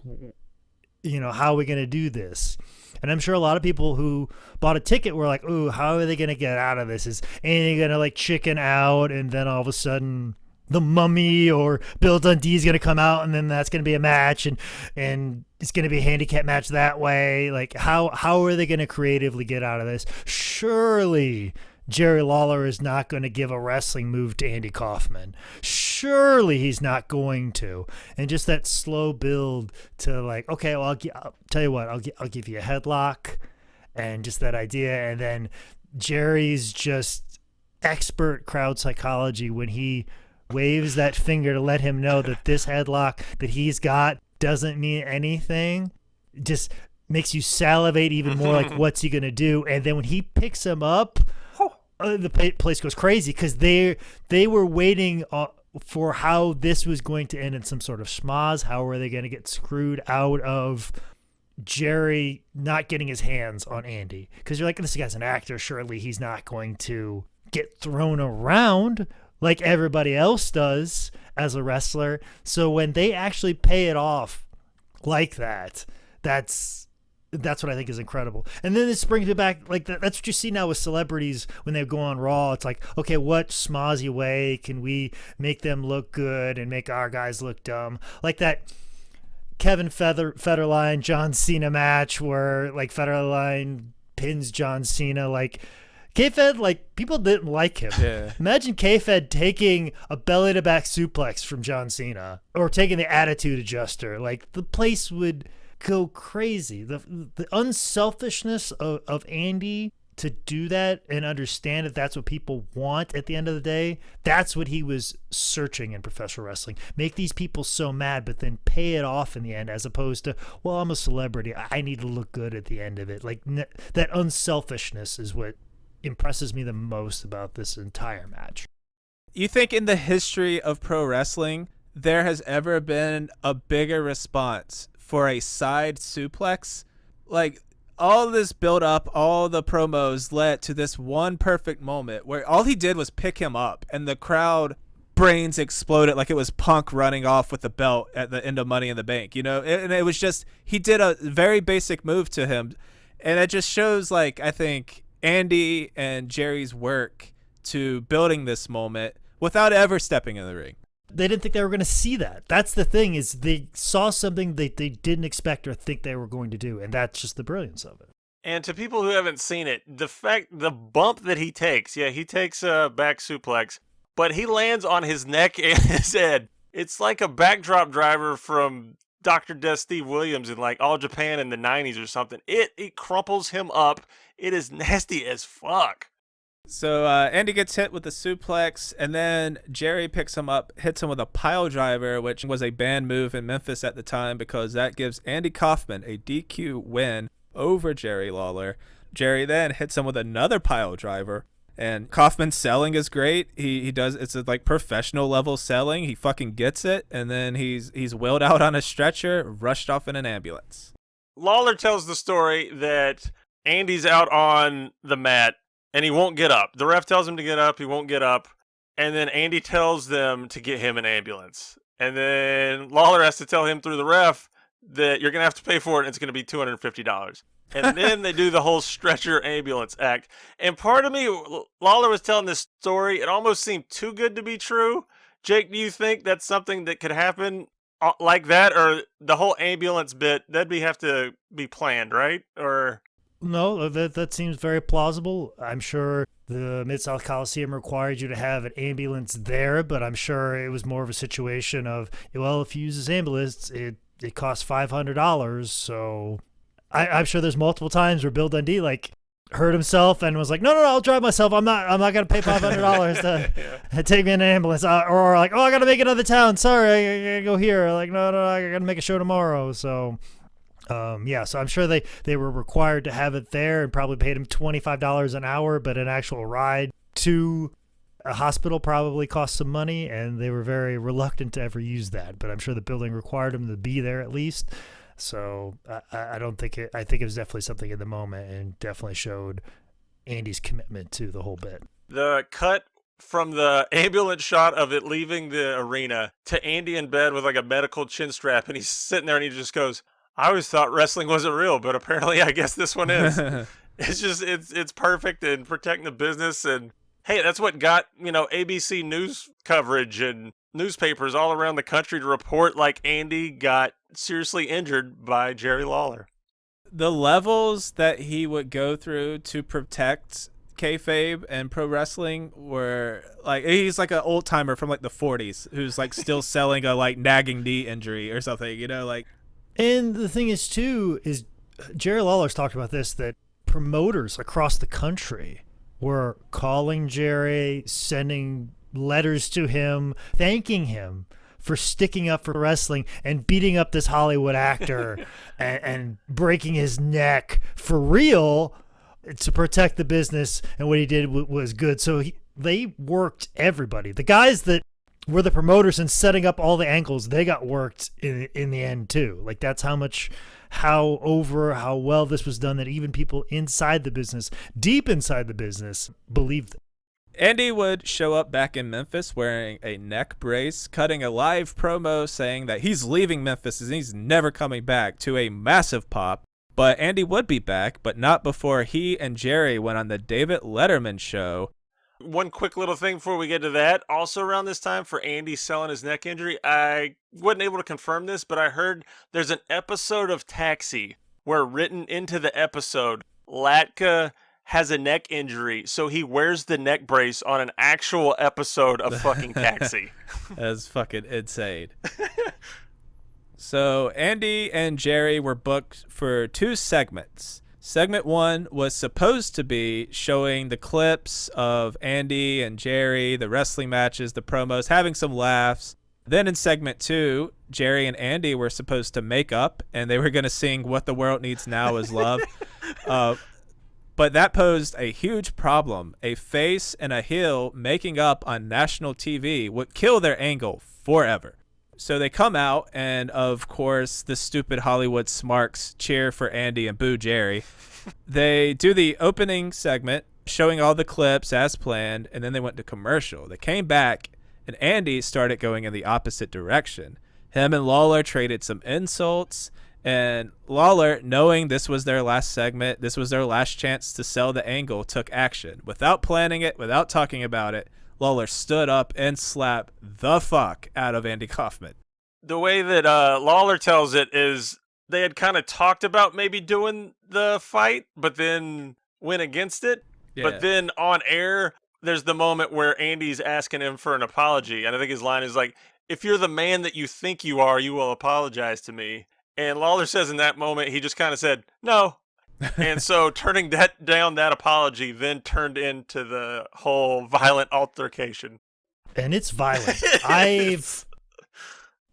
how are we going to do this? And I'm sure a lot of people who bought a ticket were like, ooh, how are they going to get out of this? Is Andy going to like chicken out, and then all of a sudden the Mummy or Bill Dundee's going to come out, and then that's going to be a match, and it's going to be a handicap match that way? Like, how are they going to creatively get out of this? Surely Jerry Lawler is not going to give a wrestling move to Andy Kaufman. Surely he's not going to. And just that slow build to like, okay, well, I'll tell you what, I'll give you a headlock, and just that idea. And then Jerry's just expert crowd psychology when he waves that finger to let him know that this headlock that he's got doesn't mean anything. Just makes you salivate even more, like, what's he going to do? And then when he picks him up, the place goes crazy, because they were waiting for how this was going to end in some sort of schmoz. How were they going to get screwed out of Jerry not getting his hands on Andy? Because you're like, this guy's an actor. Surely he's not going to get thrown around like everybody else does as a wrestler. So when they actually pay it off like that, that's what I think is incredible. And then this brings me back, like, that's what you see now with celebrities when they go on Raw. It's like, okay, what schmozzy way can we make them look good and make our guys look dumb? Like that Kevin Federline John Cena match where like Federline pins John Cena. Like, K-Fed, like, people didn't like him. Yeah. Imagine K-Fed taking a belly-to-back suplex from John Cena, or taking the Attitude Adjuster. Like, the place would go crazy. The unselfishness of Andy to do that and understand that that's what people want at the end of the day, that's what he was searching in professional wrestling. Make these people so mad, but then pay it off in the end, as opposed to, well, I'm a celebrity, I need to look good at the end of it. Like, that unselfishness is what impresses me the most about this entire match. You think in the history of pro wrestling, there has ever been a bigger response for a side suplex? Like, all this build up, all the promos led to this one perfect moment where all he did was pick him up, and the crowd brains exploded like it was Punk running off with the belt at the end of Money in the Bank, and it was just, he did a very basic move to him, and it just shows, like, I think Andy and Jerry's work to building this moment without ever stepping in the ring. They didn't think they were going to see that. That's the thing, is they saw something they didn't expect or think they were going to do, and that's just the brilliance of it. And to people who haven't seen it, the bump that he takes, he takes a back suplex, but he lands on his neck and his head. It's like a backdrop driver from Dr. Death Steve Williams in like All Japan in the 90s or something. It crumples him up. It is nasty as fuck. So Andy gets hit with a suplex, and then Jerry picks him up, hits him with a pile driver, which was a banned move in Memphis at the time because that gives Andy Kaufman a DQ win over Jerry Lawler. Jerry then hits him with another pile driver, and Kaufman's selling is great. He does, it's like professional level selling. He fucking gets it, and then he's wheeled out on a stretcher, rushed off in an ambulance. Lawler tells the story that Andy's out on the mat and he won't get up. The ref tells him to get up, he won't get up, and then Andy tells them to get him an ambulance. And then Lawler has to tell him through the ref that you're going to have to pay for it and it's going to be $250. And then they do the whole stretcher ambulance act. And part of me, Lawler was telling this story, it almost seemed too good to be true. Jake, do you think that's something that could happen like that? Or the whole ambulance bit, that'd have to be planned, right? Or... No, that seems very plausible. I'm sure the Mid-South Coliseum required you to have an ambulance there, but I'm sure it was more of a situation of, well, if you use this ambulance, it costs $500. So I'm sure there's multiple times where Bill Dundee like hurt himself and was like, no, I'll drive myself. I'm not gonna pay $500 to take me in an ambulance. Or like, oh, I gotta make another town. Sorry, I gotta go here. Like, no, I gotta make a show tomorrow. So. So I'm sure they were required to have it there and probably paid him $25 an hour, but an actual ride to a hospital probably cost some money, and they were very reluctant to ever use that. But I'm sure the building required him to be there at least. So I don't think I think it was definitely something in the moment and definitely showed Andy's commitment to the whole bit. The cut from the ambulance shot of it leaving the arena to Andy in bed with like a medical chin strap, and he's sitting there and he just goes, I always thought wrestling wasn't real, but apparently I guess this one is. It's just, it's perfect in protecting the business. And hey, that's what got, ABC news coverage and newspapers all around the country to report like Andy got seriously injured by Jerry Lawler. The levels that he would go through to protect kayfabe and pro wrestling were like, he's like an old timer from like the 40s who's like still selling a like nagging knee injury or something, like. And the thing is, too, is Jerry Lawler's talked about this, that promoters across the country were calling Jerry, sending letters to him, thanking him for sticking up for wrestling and beating up this Hollywood actor and breaking his neck for real to protect the business. And what he did was good. So they worked everybody. The guys that were the promoters and setting up all the angles, they got worked in the end too. Like that's how well this was done, that even people inside the business, deep inside the business, believed it. Andy would show up back in Memphis wearing a neck brace, cutting a live promo saying that he's leaving Memphis and he's never coming back, to a massive pop. But Andy would be back, but not before he and Jerry went on the David Letterman show. One quick little thing before we get to that. Also around this time for Andy selling his neck injury, I wasn't able to confirm this, but I heard there's an episode of Taxi where written into the episode, Latka has a neck injury, so he wears the neck brace on an actual episode of fucking Taxi. That's fucking insane. So Andy and Jerry were booked for 2 segments. Segment 1 was supposed to be showing the clips of Andy and Jerry, the wrestling matches, the promos, having some laughs. Then in segment 2, Jerry and Andy were supposed to make up, and they were going to sing What the World Needs Now Is Love. But that posed a huge problem. A face and a heel making up on national TV would kill their angle forever. So they come out, and of course, the stupid Hollywood smarks cheer for Andy and boo Jerry. They do the opening segment, showing all the clips as planned, and then they went to commercial. They came back, and Andy started going in the opposite direction. Him and Lawler traded some insults, and Lawler, knowing this was their last segment, this was their last chance to sell the angle, took action. Without planning it, without talking about it, Lawler stood up and slapped the fuck out of Andy Kaufman. The way that Lawler tells it is they had kind of talked about maybe doing the fight, but then went against it. Yeah. But then on air, there's the moment where Andy's asking him for an apology. And I think his line is like, if you're the man that you think you are, you will apologize to me. And Lawler says in that moment, he just kind of said, no. And so turning down that apology then turned into the whole violent altercation. And it's violent.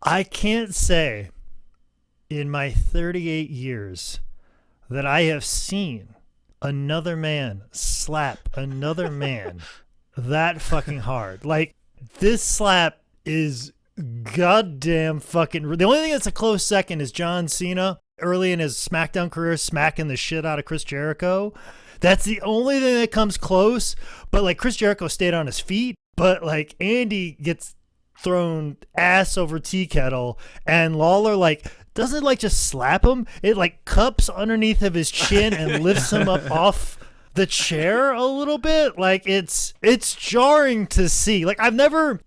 I can't say in my 38 years that I have seen another man slap another man that fucking hard. Like, this slap is goddamn fucking... The only thing that's a close second is John Cena early in his SmackDown career smacking the shit out of Chris Jericho. That's the only thing that comes close. But, like, Chris Jericho stayed on his feet. But, like, Andy gets thrown ass over tea kettle, and Lawler, like, doesn't, like, just slap him. It, like, cups underneath of his chin and lifts him up off the chair a little bit. Like, it's jarring to see. Like, I've never...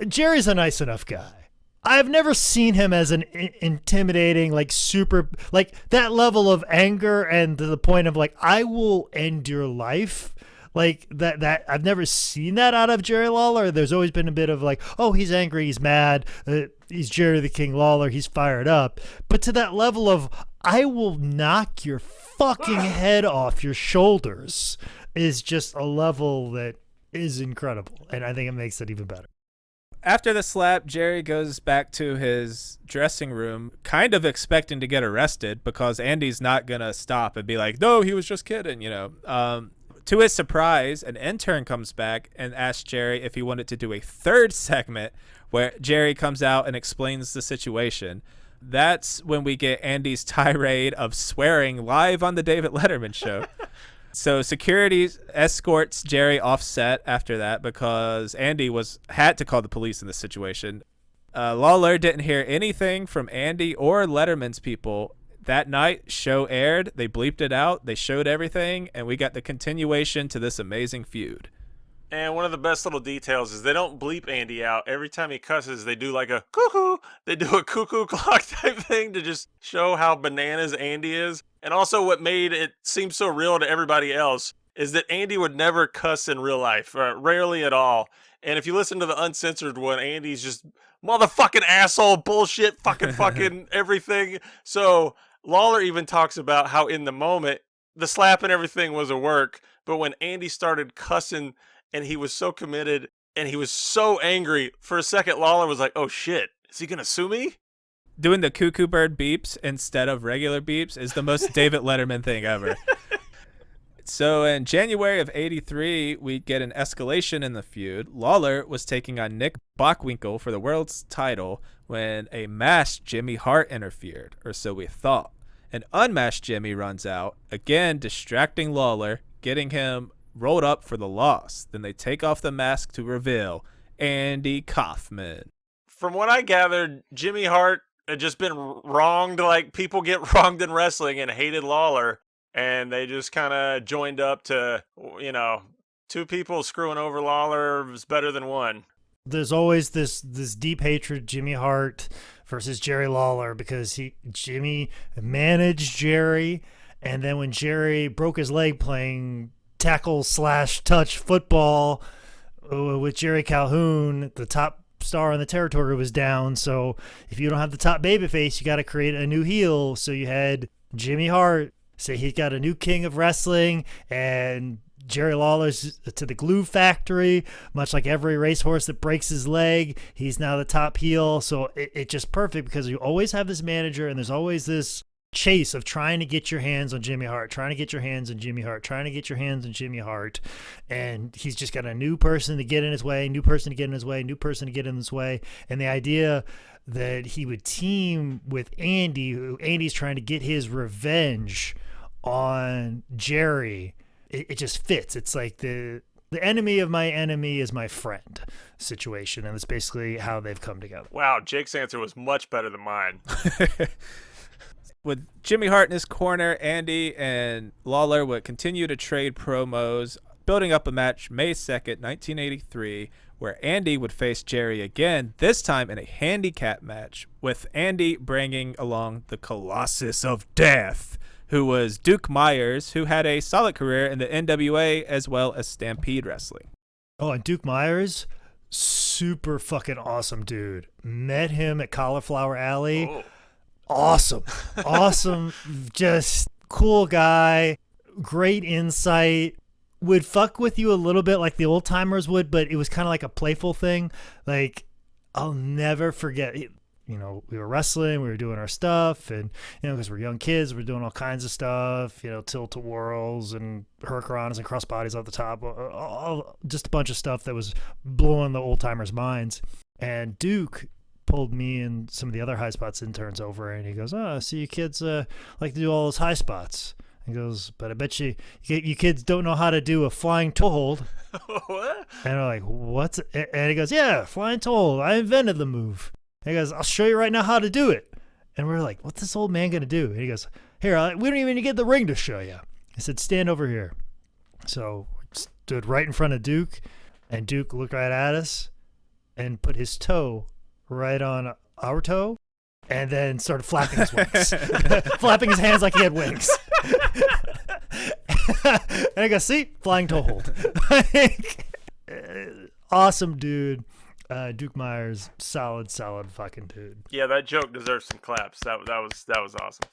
Jerry's a nice enough guy. I've never seen him as an intimidating, like, super, like, that level of anger and to the point of, like, I will end your life. Like, that I've never seen that out of Jerry Lawler. There's always been a bit of, like, oh, he's angry, he's mad, he's Jerry the King Lawler, he's fired up. But to that level of, I will knock your fucking head off your shoulders is just a level that is incredible. And I think it makes it even better. After the slap, Jerry goes back to his dressing room, kind of expecting to get arrested because Andy's not going to stop and be like, no, he was just kidding, you know. To his surprise, an intern comes back and asks Jerry if he wanted to do a third segment where Jerry comes out and explains the situation. That's when we get Andy's tirade of swearing live on the David Letterman show. So security escorts Jerry off set after that because Andy had to call the police in this situation. Lawler didn't hear anything from Andy or Letterman's people. That night, show aired. They bleeped it out. They showed everything, and we got the continuation to this amazing feud. And one of the best little details is they don't bleep Andy out. Every time he cusses, they do like a cuckoo. They do a cuckoo clock type thing to just show how bananas Andy is. And also what made it seem so real to everybody else is that Andy would never cuss in real life, rarely at all. And if you listen to the uncensored one, Andy's just motherfucking asshole, bullshit, fucking everything. So Lawler even talks about how in the moment, the slap and everything was a work. But when Andy started cussing and he was so committed and he was so angry, for a second, Lawler was like, oh shit, is he going to sue me? Doing the cuckoo bird beeps instead of regular beeps is the most David Letterman thing ever. So in January of '83, we get an escalation in the feud. Lawler was taking on Nick Bockwinkel for the world's title when a masked Jimmy Hart interfered, or so we thought. An unmasked Jimmy runs out, again distracting Lawler, getting him rolled up for the loss. Then they take off the mask to reveal Andy Kaufman. From what I gathered, Jimmy Hart had just been wronged like people get wronged in wrestling and hated Lawler. And they just kind of joined up to, you know, two people screwing over Lawler was better than one. There's always this deep hatred, Jimmy Hart versus Jerry Lawler, because Jimmy managed Jerry. And then when Jerry broke his leg playing tackle/touch football with Jerry Calhoun, the top star on the territory was down. So if you don't have the top babyface, you got to create a new heel. So you had Jimmy Hart say he got a new king of wrestling, and Jerry Lawler's to the glue factory, much like every racehorse that breaks his leg. He's now the top heel. So it's just perfect because you always have this manager and there's always this chase of trying to get your hands on Jimmy Hart, trying to get your hands on Jimmy Hart, trying to get your hands on Jimmy Hart. And he's just got a new person to get in his way, new person to get in his way, new person to get in his way. And the idea that he would team with Andy, who Andy's trying to get his revenge on Jerry, it just fits. It's like the enemy of my enemy is my friend situation, and it's basically how they've come together. Wow, Jake's answer was much better than mine. With Jimmy Hart in his corner, Andy and Lawler would continue to trade promos, building up a match May 2nd, 1983, where Andy would face Jerry again, this time in a handicap match, with Andy bringing along the Colossus of Death, who was Duke Myers, who had a solid career in the NWA as well as Stampede Wrestling. Oh, and Duke Myers, super fucking awesome dude. Met him at Cauliflower Alley. Oh. Awesome, just cool guy, great insight. Would fuck with you a little bit like the old timers would, but it was kind of like a playful thing. Like, I'll never forget. We were wrestling, we were doing our stuff, and because we're young kids, we're doing all kinds of stuff. Tilt-a-whirls and hurricanranas and crossbodies off the top, just a bunch of stuff that was blowing the old timers' minds. And Duke pulled me and some of the other high spots interns over, and he goes, "Oh, I see you kids like to do all those high spots." He goes, "But I bet you kids don't know how to do a flying toe hold." What? And I'm like, "What's it?" And he goes, "Yeah, flying toe hold. I invented the move." And he goes, "I'll show you right now how to do it." And we're like, "What's this old man going to do?" And he goes, "Here, we don't even get the ring to show you." I said, "Stand over here." So we stood right in front of Duke, and Duke looked right at us and put his toe right on our toe, and then started flapping his wings, flapping his hands like he had wings. And I go, "See, flying toe hold." Awesome dude. Duke Myers, solid fucking dude. Yeah, that joke deserves some claps. That was awesome.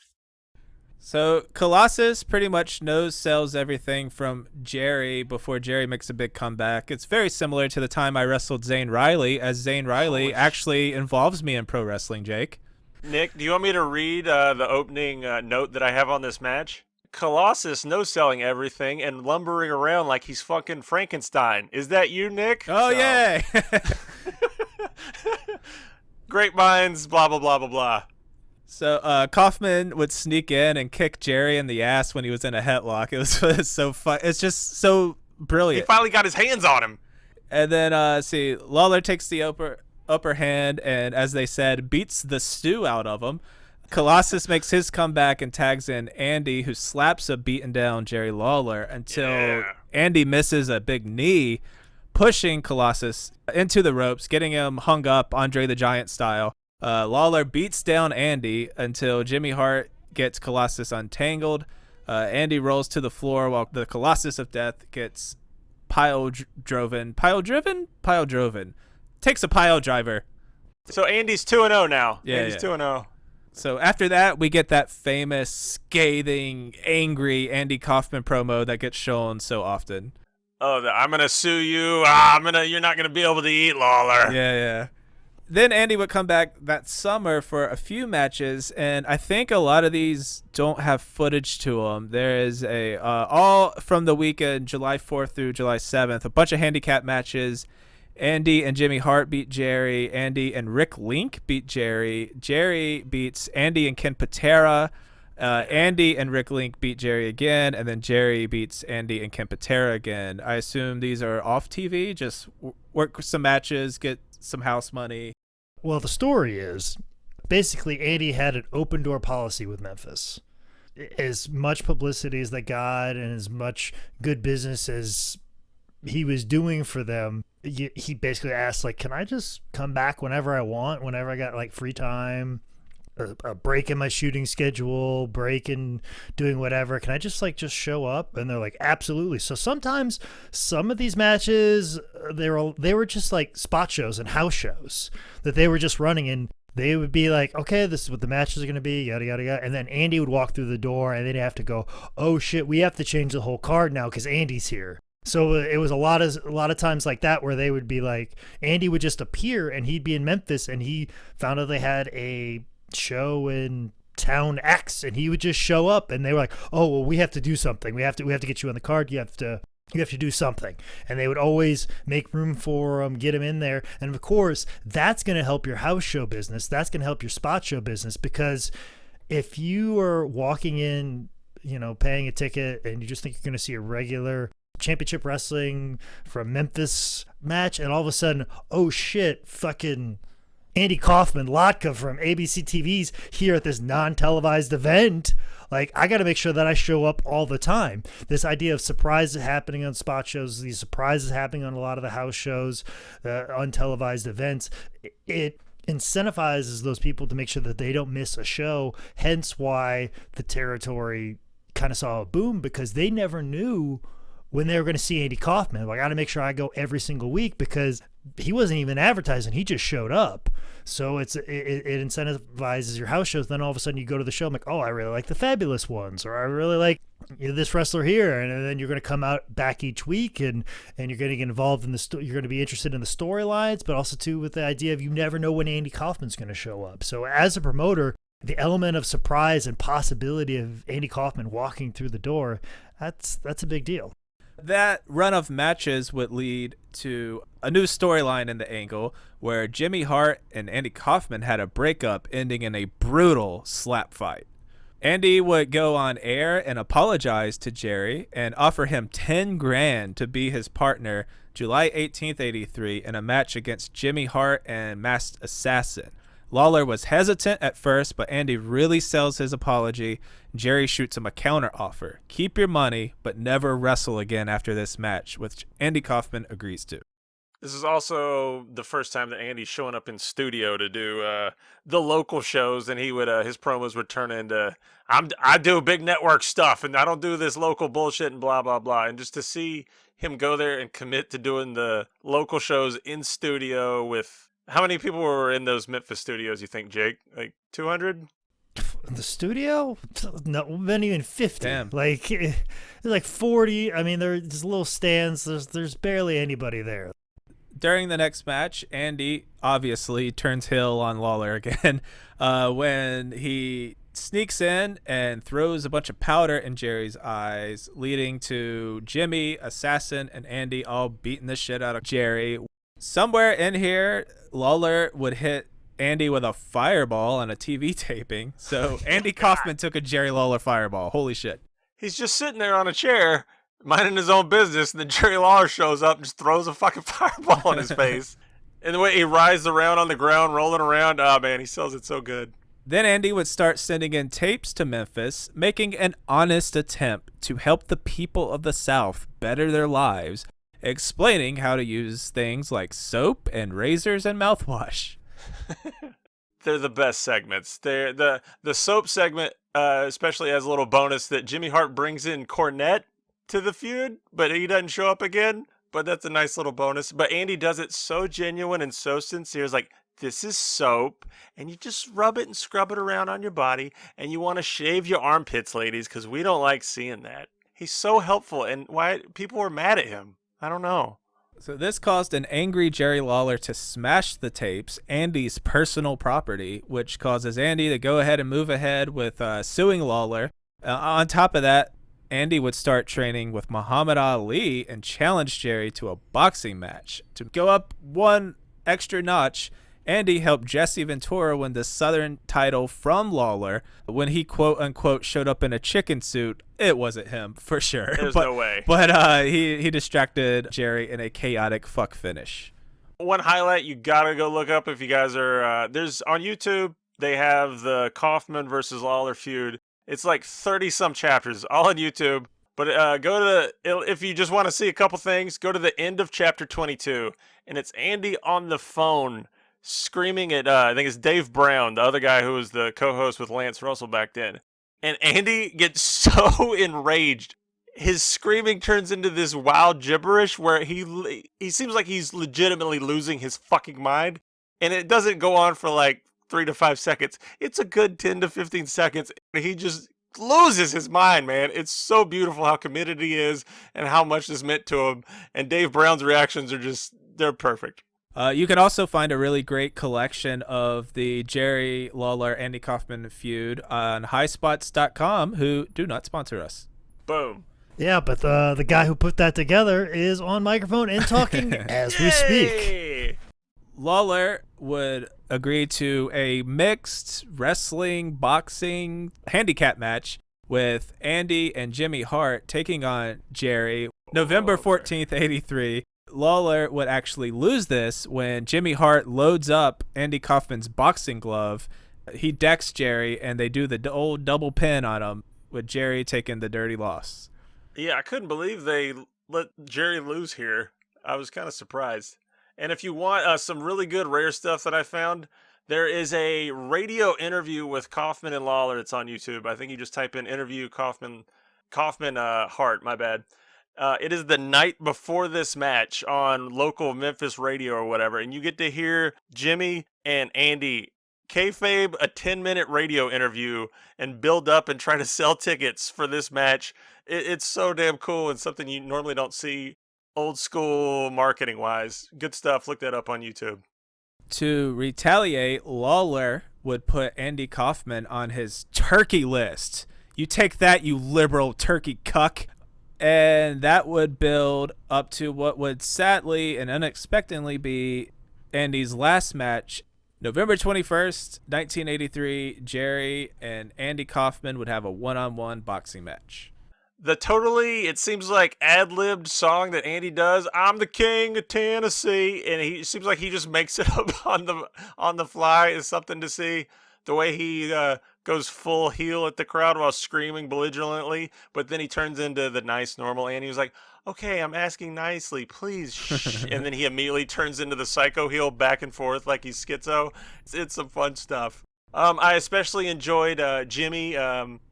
So Colossus pretty much sells everything from Jerry before Jerry makes a big comeback. It's very similar to the time I wrestled Zane Riley, as Zane Riley actually involves me in pro wrestling, Jake. Nick, do you want me to read the opening note that I have on this match? Colossus selling everything and lumbering around like he's fucking Frankenstein. Is that you, Nick? Oh, yeah. Great minds, blah, blah, blah, blah, blah. So Kaufman would sneak in and kick Jerry in the ass when he was in a headlock. It was so fun. It's just so brilliant. He finally got his hands on him. And then, Lawler takes the upper hand and, as they said, beats the stew out of him. Colossus makes his comeback and tags in Andy, who slaps a beaten down Jerry Lawler until Andy misses a big knee, pushing Colossus into the ropes, getting him hung up Andre the Giant style. Lawler beats down Andy until Jimmy Hart gets Colossus untangled. Andy rolls to the floor while the Colossus of Death gets pile driven. Takes a pile driver. So Andy's 2-0 now. Yeah, Andy's 2-0. So after that, we get that famous, scathing, angry Andy Kaufman promo that gets shown so often. Oh, I'm gonna sue you. You're not gonna be able to eat, Lawler. Yeah. Then Andy would come back that summer for a few matches, and I think a lot of these don't have footage to them. There is all from the weekend, July 4th through July 7th, a bunch of handicap matches. Andy and Jimmy Hart beat Jerry. Andy and Rick Link beat Jerry. Jerry beats Andy and Ken Patera. Andy and Rick Link beat Jerry again, and then Jerry beats Andy and Ken Patera again. I assume these are off TV, just work some matches, get some house money. Well, the story is basically Andy had an open door policy with Memphis. As much publicity as they got and as much good business as he was doing for them, he basically asked, like, can I just come back whenever I want, whenever I got like free time, a break in my shooting schedule, break in doing whatever, can I just show up? And they're like, absolutely. So sometimes some of these matches, they were just like spot shows and house shows that they were just running, and they would be like, okay, this is what the matches are going to be, yada, yada, yada. And then Andy would walk through the door, and they'd have to go, oh shit, we have to change the whole card now because Andy's here. So it was a lot of times like that where they would be like, Andy would just appear and he'd be in Memphis, and he found out they had a show in town X, and he would just show up, and they were like, oh, well, we have to do something. We have to get you on the card. You have to do something. And they would always make room for him, get him in there. And of course, that's going to help your house show business. That's going to help your spot show business, because if you are walking in, paying a ticket, and you just think you're going to see a regular championship wrestling from Memphis match, and all of a sudden, oh shit, fucking Andy Kaufman, Latka from ABC TV's here at this non-televised event. Like, I got to make sure that I show up all the time. This idea of surprises happening on spot shows, these surprises happening on a lot of the house shows, untelevised events, it incentivizes those people to make sure that they don't miss a show. Hence why the territory kind of saw a boom, because they never knew when they were going to see Andy Kaufman. Like, I got to make sure I go every single week because he wasn't even advertising. He just showed up. So it incentivizes your house shows. Then all of a sudden you go to the show. I'm like, oh, I really like the Fabulous Ones, or I really like this wrestler here. And then you're going to come out back each week and you're going to get involved in you're going to be interested in the storylines, but also too with the idea of you never know when Andy Kaufman's going to show up. So as a promoter, the element of surprise and possibility of Andy Kaufman walking through the door, that's a big deal. That run of matches would lead to a new storyline in the angle where Jimmy Hart and Andy Kaufman had a breakup ending in a brutal slap fight. Andy would go on air and apologize to Jerry and offer him $10,000 to be his partner July 18th, 83 in a match against Jimmy Hart and Masked Assassin. Lawler was hesitant at first, but Andy really sells his apology. Jerry shoots him a counter offer. Keep your money, but never wrestle again after this match, which Andy Kaufman agrees to. This is also the first time that Andy's showing up in studio to do the local shows, and he would his promos would turn into I do big network stuff, and I don't do this local bullshit and blah blah blah. And just to see him go there and commit to doing the local shows in studio with how many people were in those Memphis studios? You think, Jake? Like 200? The studio? No, not even 50. Damn. Like there's like 40. I mean, there's little stands. There's barely anybody there. During the next match, Andy obviously turns heel on Lawler again when he sneaks in and throws a bunch of powder in Jerry's eyes, leading to Jimmy, Assassin, and Andy all beating the shit out of Jerry. Somewhere in here, Lawler would hit Andy with a fireball on a TV taping. So Andy Kaufman took a Jerry Lawler fireball. Holy shit. He's just sitting there on a chair, minding his own business, and then Jerry Lawler shows up and just throws a fucking fireball in his face. And the way he writhes around on the ground, rolling around, oh man, he sells it so good. Then Andy would start sending in tapes to Memphis, making an honest attempt to help the people of the South better their lives, explaining how to use things like soap and razors and mouthwash. They're the best segments. They're the soap segment, especially has a little bonus that Jimmy Hart brings in Cornette to the feud, but he doesn't show up again. But that's a nice little bonus. But Andy does it so genuine and so sincere. It's like, this is soap, and you just rub it and scrub it around on your body, and you want to shave your armpits, ladies, because we don't like seeing that. He's so helpful, and why people were mad at him, I don't know. So this caused an angry Jerry Lawler to smash the tapes, Andy's personal property, which causes Andy to go ahead and move ahead with suing Lawler. On top of that, Andy would start training with Muhammad Ali and challenge Jerry to a boxing match. To go up one extra notch, Andy helped Jesse Ventura win the Southern title from Lawler when he quote-unquote showed up in a chicken suit. It wasn't him, for sure. There's no way. But he distracted Jerry in a chaotic fuck finish. One highlight you gotta go look up if you guys are, there's on YouTube, they have the Kaufman versus Lawler feud. It's like 30-some chapters, all on YouTube. But go to if you just want to see a couple things, go to the end of chapter 22, and it's Andy on the phone screaming at, I think it's Dave Brown, the other guy who was the co-host with Lance Russell back then. And Andy gets so enraged. His screaming turns into this wild gibberish where he seems like he's legitimately losing his fucking mind. And it doesn't go on for like 3 to 5 seconds. It's a good 10 to 15 seconds. He just loses his mind, man. It's so beautiful how committed he is and how much this meant to him. And Dave Brown's reactions are just, they're perfect. You can also find a really great collection of the Jerry Lawler Andy Kaufman feud on highspots.com, who do not sponsor us. Boom. Yeah, but the guy who put that together is on microphone and talking as we speak. Lawler would agree to a mixed wrestling, boxing, handicap match with Andy and Jimmy Hart taking on Jerry. November 14th, 83. Lawler would actually lose this when Jimmy Hart loads up Andy Kaufman's boxing glove. He decks Jerry, and they do the old double pin on him, with Jerry taking the dirty loss. Yeah, I couldn't believe they let Jerry lose here. I was kind of surprised. And if you want some really good rare stuff that I found, there is a radio interview with Kaufman and Lawler. It's on YouTube. I think you just type in interview Kaufman Hart, my bad. It is the night before this match on local Memphis radio or whatever, and you get to hear Jimmy and Andy kayfabe a 10-minute radio interview and build up and try to sell tickets for this match. It's so damn cool and something you normally don't see old school marketing wise. Good stuff. Look that up on YouTube. To retaliate, Lawler would put Andy Kaufman on his turkey list. You take that, you liberal turkey cuck. And that would build up to what would sadly and unexpectedly be Andy's last match. November 21st, 1983, Jerry and Andy Kaufman would have a one-on-one boxing match. The totally, it seems like ad-libbed song that Andy does, "I'm the king of Tennessee," and he seems like he just makes it up on the fly, is something to see. The way he goes full heel at the crowd while screaming belligerently, but then he turns into the nice, normal Andy. He's like, "Okay, I'm asking nicely, please, shh." And then he immediately turns into the psycho heel back and forth like he's schizo. It's some fun stuff. I especially enjoyed Jimmy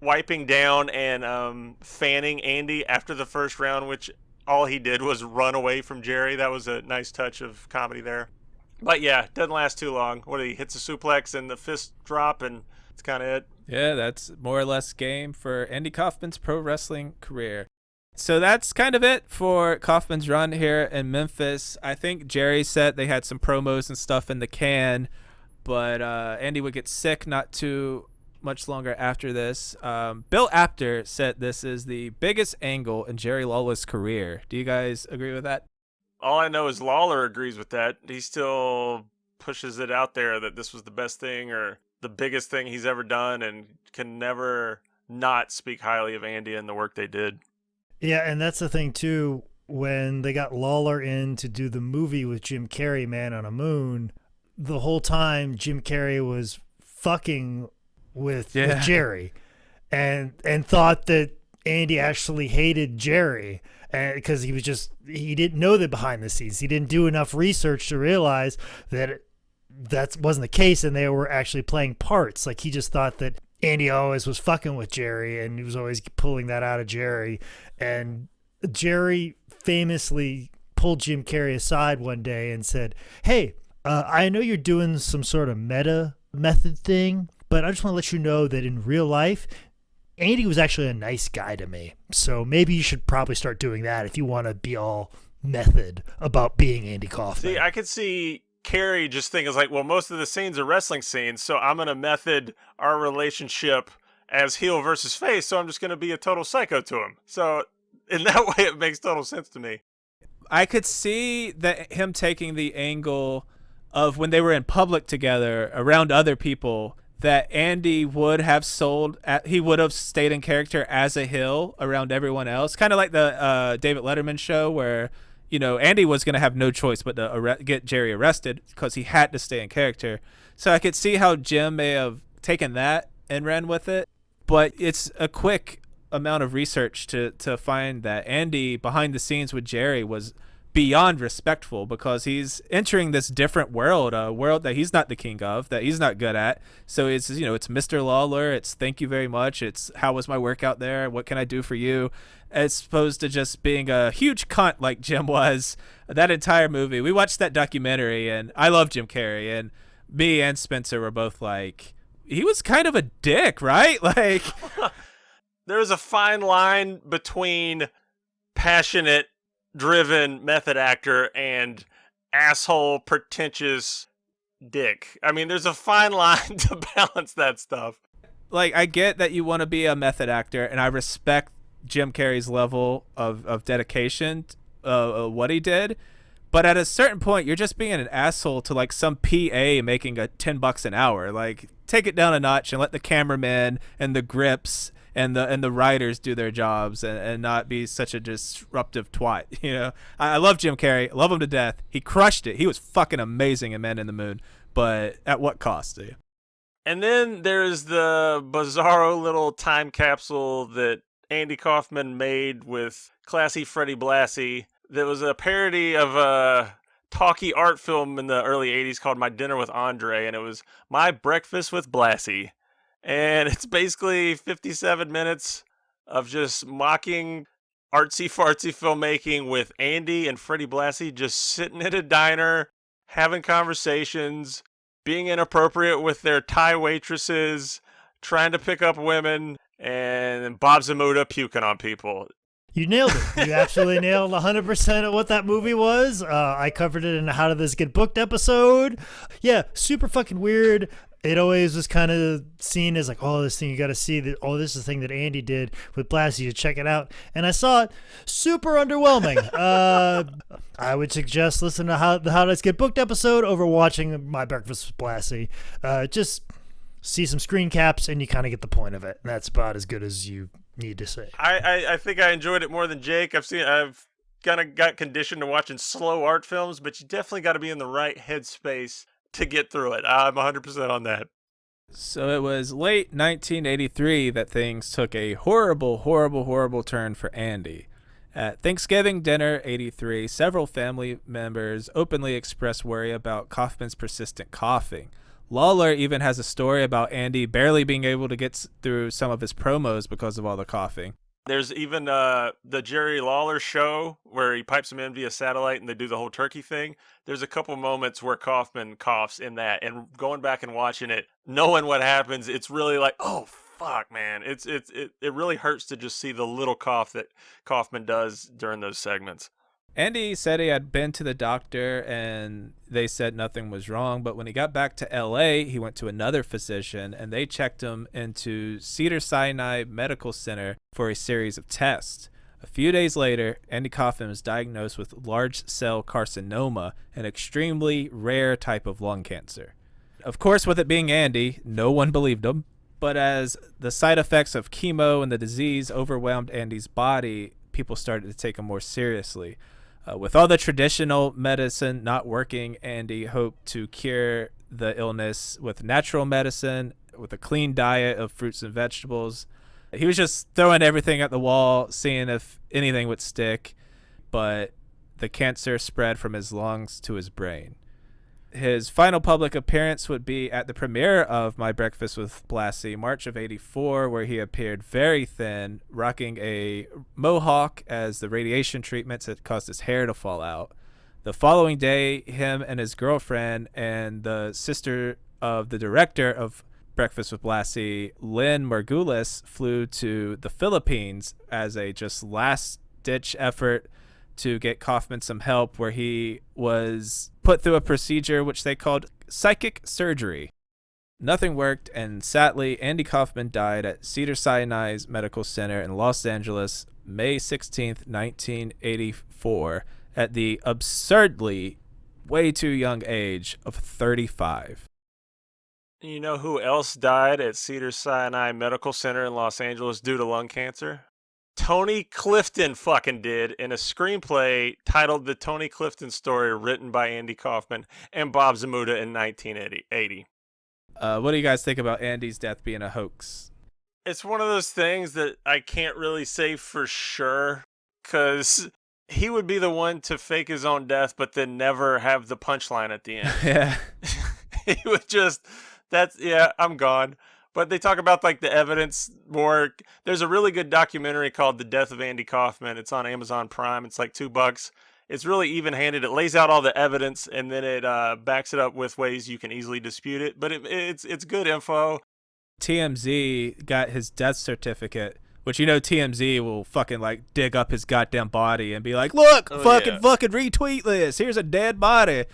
wiping down and fanning Andy after the first round, which all he did was run away from Jerry. That was a nice touch of comedy there. But yeah, doesn't last too long. He hits a suplex and the fist drop, and it's kind of it. Yeah, that's more or less game for Andy Kaufman's pro wrestling career. So that's kind of it for Kaufman's run here in Memphis. I think Jerry said they had some promos and stuff in the can, but Andy would get sick not too much longer after this. Bill Apter said this is the biggest angle in Jerry Lawler's career. Do you guys agree with that? All I know is Lawler agrees with that. He still pushes it out there that this was the best thing or the biggest thing he's ever done, and can never not speak highly of Andy and the work they did. Yeah, and that's the thing, too. When they got Lawler in to do the movie with Jim Carrey, Man on a Moon, the whole time Jim Carrey was fucking with Jerry and thought that Andy actually hated Jerry because he didn't know the behind the scenes. He didn't do enough research to realize that that wasn't the case and they were actually playing parts. Like, he just thought that Andy always was fucking with Jerry and he was always pulling that out of Jerry. And Jerry famously pulled Jim Carrey aside one day and said, "Hey, I know you're doing some sort of meta method thing, but I just want to let you know that in real life, Andy was actually a nice guy to me. So maybe you should probably start doing that if you want to be all method about being Andy Kaufman." See, I could see Carrey just thinking, like, well, most of the scenes are wrestling scenes, so I'm going to method our relationship as heel versus face, so I'm just going to be a total psycho to him. So in that way, it makes total sense to me. I could see that him taking the angle of when they were in public together around other people, that Andy would have he would have stayed in character as a heel around everyone else. Kind of like the David Letterman show where, Andy was going to have no choice but to get Jerry arrested because he had to stay in character. So I could see how Jim may have taken that and ran with it. But it's a quick amount of research to find that Andy behind the scenes with Jerry was beyond respectful because he's entering this different world, a world that he's not the king of, that he's not good at. So it's, it's Mr. Lawler. It's thank you very much. It's how was my workout there? What can I do for you? As opposed to just being a huge cunt like Jim was that entire movie. We watched that documentary and I love Jim Carrey, and me and Spencer were both like, he was kind of a dick, right? Like, there's a fine line between passionate, driven method actor and asshole, pretentious dick. I mean, there's a fine line to balance that stuff. Like, I get that you want to be a method actor, and I respect Jim Carrey's level of dedication, what he did. But at a certain point, you're just being an asshole to like some PA making $10 an hour. Like, take it down a notch and let the cameraman and the grips and the writers do their jobs and not be such a disruptive twat. I love Jim Carrey. I love him to death. He crushed it. He was fucking amazing in Man in the Moon. But at what cost? And then there's the bizarro little time capsule that Andy Kaufman made with classy Freddie Blassie. That was a parody of a talkie art film in the early 80s called My Dinner with Andre, and it was My Breakfast with Blassie. And it's basically 57 minutes of just mocking artsy fartsy filmmaking with Andy and Freddie Blassie just sitting at a diner, having conversations, being inappropriate with their Thai waitresses, trying to pick up women, and Bob Zamuda puking on people. You nailed it. You absolutely nailed 100% of what that movie was. I covered it in a How Did This Get Booked episode. Yeah, super fucking weird. It always was kind of seen as like, oh, this thing you got to see. That, oh, this is the thing that Andy did with Blassie. You check it out. And I saw it. Super underwhelming. I would suggest listening to the How Did This Get Booked episode over watching My Breakfast with Blassie. Just see some screen caps and you kind of get the point of it. And that's about as good as you need to say. I think I enjoyed it more than Jake. I've kind of got conditioned to watching slow art films, but you definitely got to be in the right headspace to get through it. I'm 100% on that. So it was late 1983 that things took a horrible, horrible, horrible turn for Andy. At Thanksgiving dinner 83, several family members openly expressed worry about Kaufman's persistent coughing. Lawler even has a story about Andy barely being able to get through some of his promos because of all the coughing. There's even the Jerry Lawler show where he pipes them in via satellite and they do the whole turkey thing. There's a couple moments where Kaufman coughs in that, and going back and watching it, knowing what happens, it's really like, oh fuck, man. It really hurts to just see the little cough that Kaufman does during those segments. Andy said he had been to the doctor and they said nothing was wrong, but when he got back to LA, he went to another physician and they checked him into Cedars-Sinai Medical Center for a series of tests. A few days later, Andy Kaufman was diagnosed with large cell carcinoma, an extremely rare type of lung cancer. Of course, with it being Andy, no one believed him, but as the side effects of chemo and the disease overwhelmed Andy's body, people started to take him more seriously. With all the traditional medicine not working, Andy hoped to cure the illness with natural medicine, with a clean diet of fruits and vegetables. He was just throwing everything at the wall, seeing if anything would stick, but the cancer spread from his lungs to his brain. His final public appearance would be at the premiere of My Breakfast with Blassie, March of '84, where he appeared very thin, rocking a mohawk as the radiation treatments had caused his hair to fall out. The following day, him and his girlfriend and the sister of the director of Breakfast with Blassie, Lynn Margulis, flew to the Philippines as a just last-ditch effort to get Kaufman some help, where he was put through a procedure which they called psychic surgery. Nothing worked, and sadly, Andy Kaufman died at Cedars-Sinai's Medical Center in Los Angeles, May 16th, 1984, at the absurdly way too young age of 35. You know who else died at Cedars-Sinai Medical Center in Los Angeles due to lung cancer? Tony Clifton fucking did, in a screenplay titled The Tony Clifton Story, written by Andy Kaufman and Bob Zamuda in 1980. What do you guys think about Andy's death being a hoax? It's one of those things that I can't really say for sure, because he would be the one to fake his own death, but then never have the punchline at the end. Yeah. He would just, I'm gone. But they talk about like the evidence more. There's a really good documentary called The Death of Andy Kaufman. It's on Amazon Prime. It's like $2. It's really even-handed. It lays out all the evidence and then it backs it up with ways you can easily dispute it. But it's good info. TMZ got his death certificate, which TMZ will fucking like dig up his goddamn body and be like, look, fucking retweet this. Here's a dead body.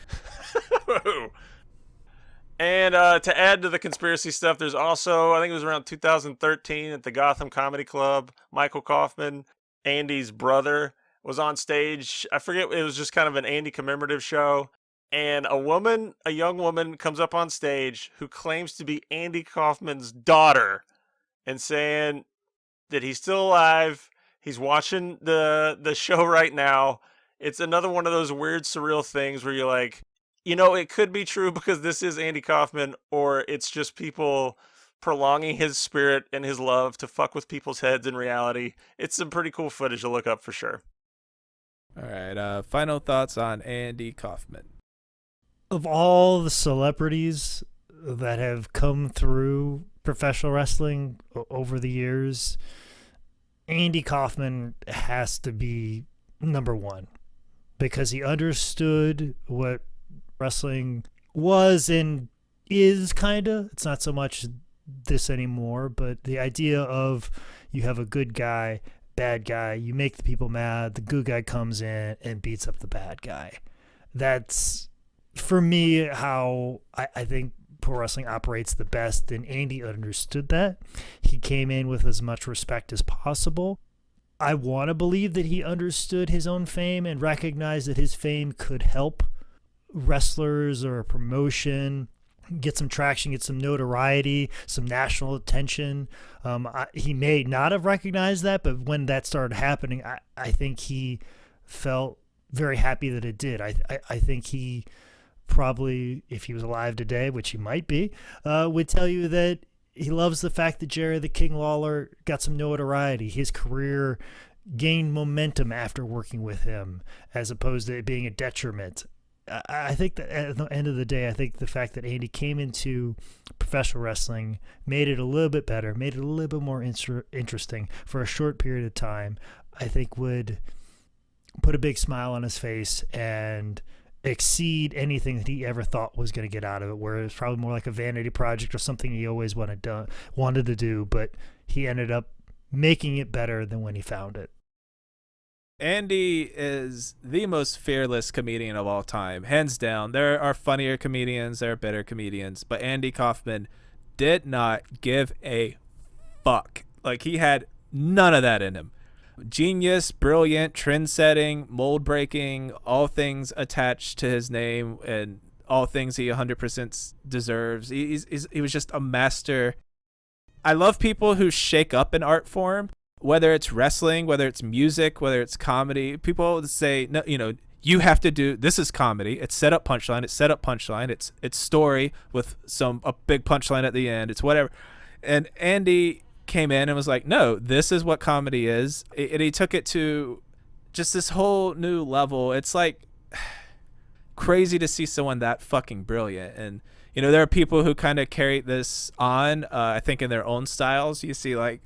And to add to the conspiracy stuff, there's also, I think it was around 2013 at the Gotham Comedy Club, Michael Kaufman, Andy's brother, was on stage. I forget, it was just kind of an Andy commemorative show. And a young woman comes up on stage who claims to be Andy Kaufman's daughter and saying that he's still alive. He's watching the show right now. It's another one of those weird, surreal things where you're like, it could be true because this is Andy Kaufman, or it's just people prolonging his spirit and his love to fuck with people's heads in reality. It's some pretty cool footage to look up for sure. All right, final thoughts on Andy Kaufman. Of all the celebrities that have come through professional wrestling over the years, Andy Kaufman has to be number one because he understood what wrestling was and is, kind of. It's not so much this anymore, but the idea of you have a good guy, bad guy, you make the people mad, the good guy comes in and beats up the bad guy. That's, for me, how I think pro wrestling operates the best, and Andy understood that. He came in with as much respect as possible. I want to believe that he understood his own fame and recognized that his fame could help wrestlers or a promotion get some traction, get some notoriety, some national attention. He may not have recognized that, but when that started happening, I think he felt very happy that it did. I think he probably, if he was alive today, which he might be, would tell you that he loves the fact that Jerry the King Lawler got some notoriety. His career gained momentum after working with him, as opposed to it being a detriment. I think that at the end of the day, I think the fact that Andy came into professional wrestling made it a little bit better, made it a little bit more interesting for a short period of time, I think would put a big smile on his face and exceed anything that he ever thought was going to get out of it, where it was probably more like a vanity project or something he always wanted to do, but he ended up making it better than when he found it. Andy is the most fearless comedian of all time, hands down. There are funnier comedians, there are better comedians, but Andy Kaufman did not give a fuck. Like, he had none of that in him. Genius, brilliant, trend-setting, mold-breaking, all things attached to his name and all things he 100% deserves. He was just a master. I love people who shake up an art form, whether it's wrestling, whether it's music, whether it's comedy. People say, no, you have to do, this is comedy. It's set up punchline. It's set up punchline. It's story with a big punchline at the end. It's whatever. And Andy came in and was like, no, this is what comedy is. And he took it to just this whole new level. It's like crazy to see someone that fucking brilliant. And, there are people who kind of carry this on, I think, in their own styles. You see, like,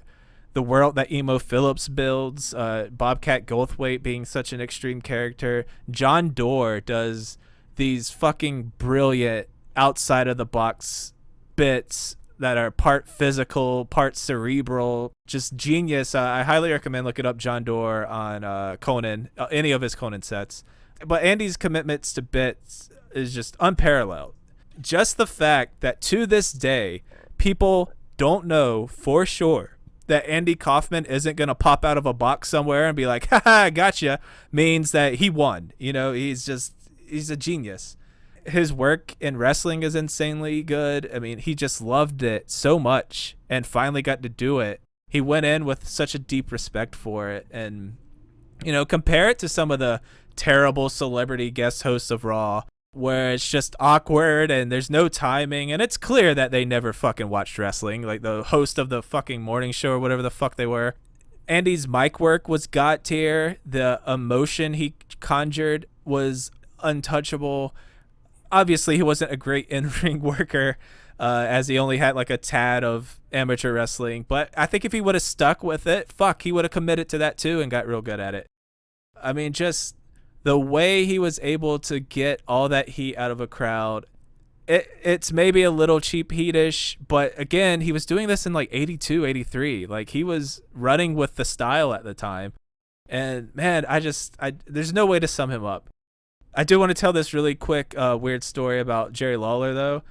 the world that Emo Phillips builds, Bobcat Goldthwait being such an extreme character. John Doerr does these fucking brilliant outside of the box bits that are part physical, part cerebral, just genius. I highly recommend looking up John Doerr on Conan, any of his Conan sets. But Andy's commitments to bits is just unparalleled. Just the fact that to this day, people don't know for sure that Andy Kaufman isn't going to pop out of a box somewhere and be like, haha, gotcha, means that he won. He's a genius. His work in wrestling is insanely good. I mean, he just loved it so much and finally got to do it. He went in with such a deep respect for it. And, compare it to some of the terrible celebrity guest hosts of Raw, where it's just awkward and there's no timing, and it's clear that they never fucking watched wrestling, like the host of the fucking morning show or whatever the fuck they were. Andy's mic work was god tier. The emotion he conjured was untouchable. Obviously, he wasn't a great in-ring worker, as he only had like a tad of amateur wrestling, but I think if he would have stuck with it, he would have committed to that too and got real good at it. I mean, just the way he was able to get all that heat out of a crowd, it's maybe a little cheap heatish, but again, he was doing this in like 82, 83. Like, he was running with the style at the time. And man, there's no way to sum him up. I do want to tell this really quick weird story about Jerry Lawler, though.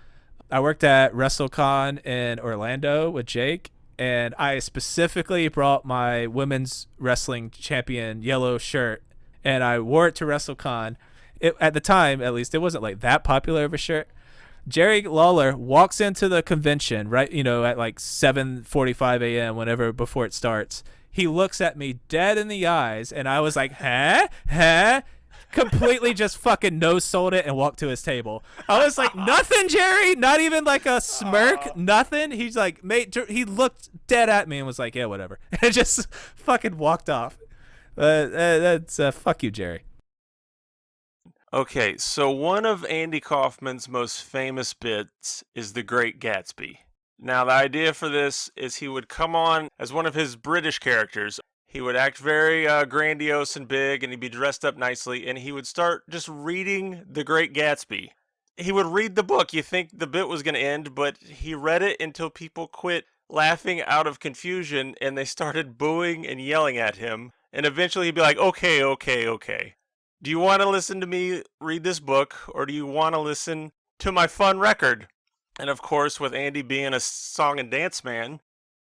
I worked at WrestleCon in Orlando with Jake, and I specifically brought my women's wrestling champion yellow shirt, and I wore it to WrestleCon. At the time, at least, it wasn't like that popular of a shirt. Jerry Lawler walks into the convention, right, at like 7:45 a.m., whenever before it starts. He looks at me dead in the eyes, and I was like, huh? Completely just fucking no-sold it and walked to his table. I was like, nothing, Jerry? Not even like a smirk? Nothing? He's like, mate, he looked dead at me and was like, yeah, whatever. And just fucking walked off. That's fuck you, Jerry. Okay, so one of Andy Kaufman's most famous bits is The Great Gatsby. Now, the idea for this is he would come on as one of his British characters. He would act very grandiose and big, and he'd be dressed up nicely, and he would start just reading The Great Gatsby. He would read the book. You think the bit was going to end, but he read it until people quit laughing out of confusion, and they started booing and yelling at him. And eventually he'd be like, okay, okay, okay. Do you want to listen to me read this book, or do you want to listen to my fun record? And of course, with Andy being a song and dance man,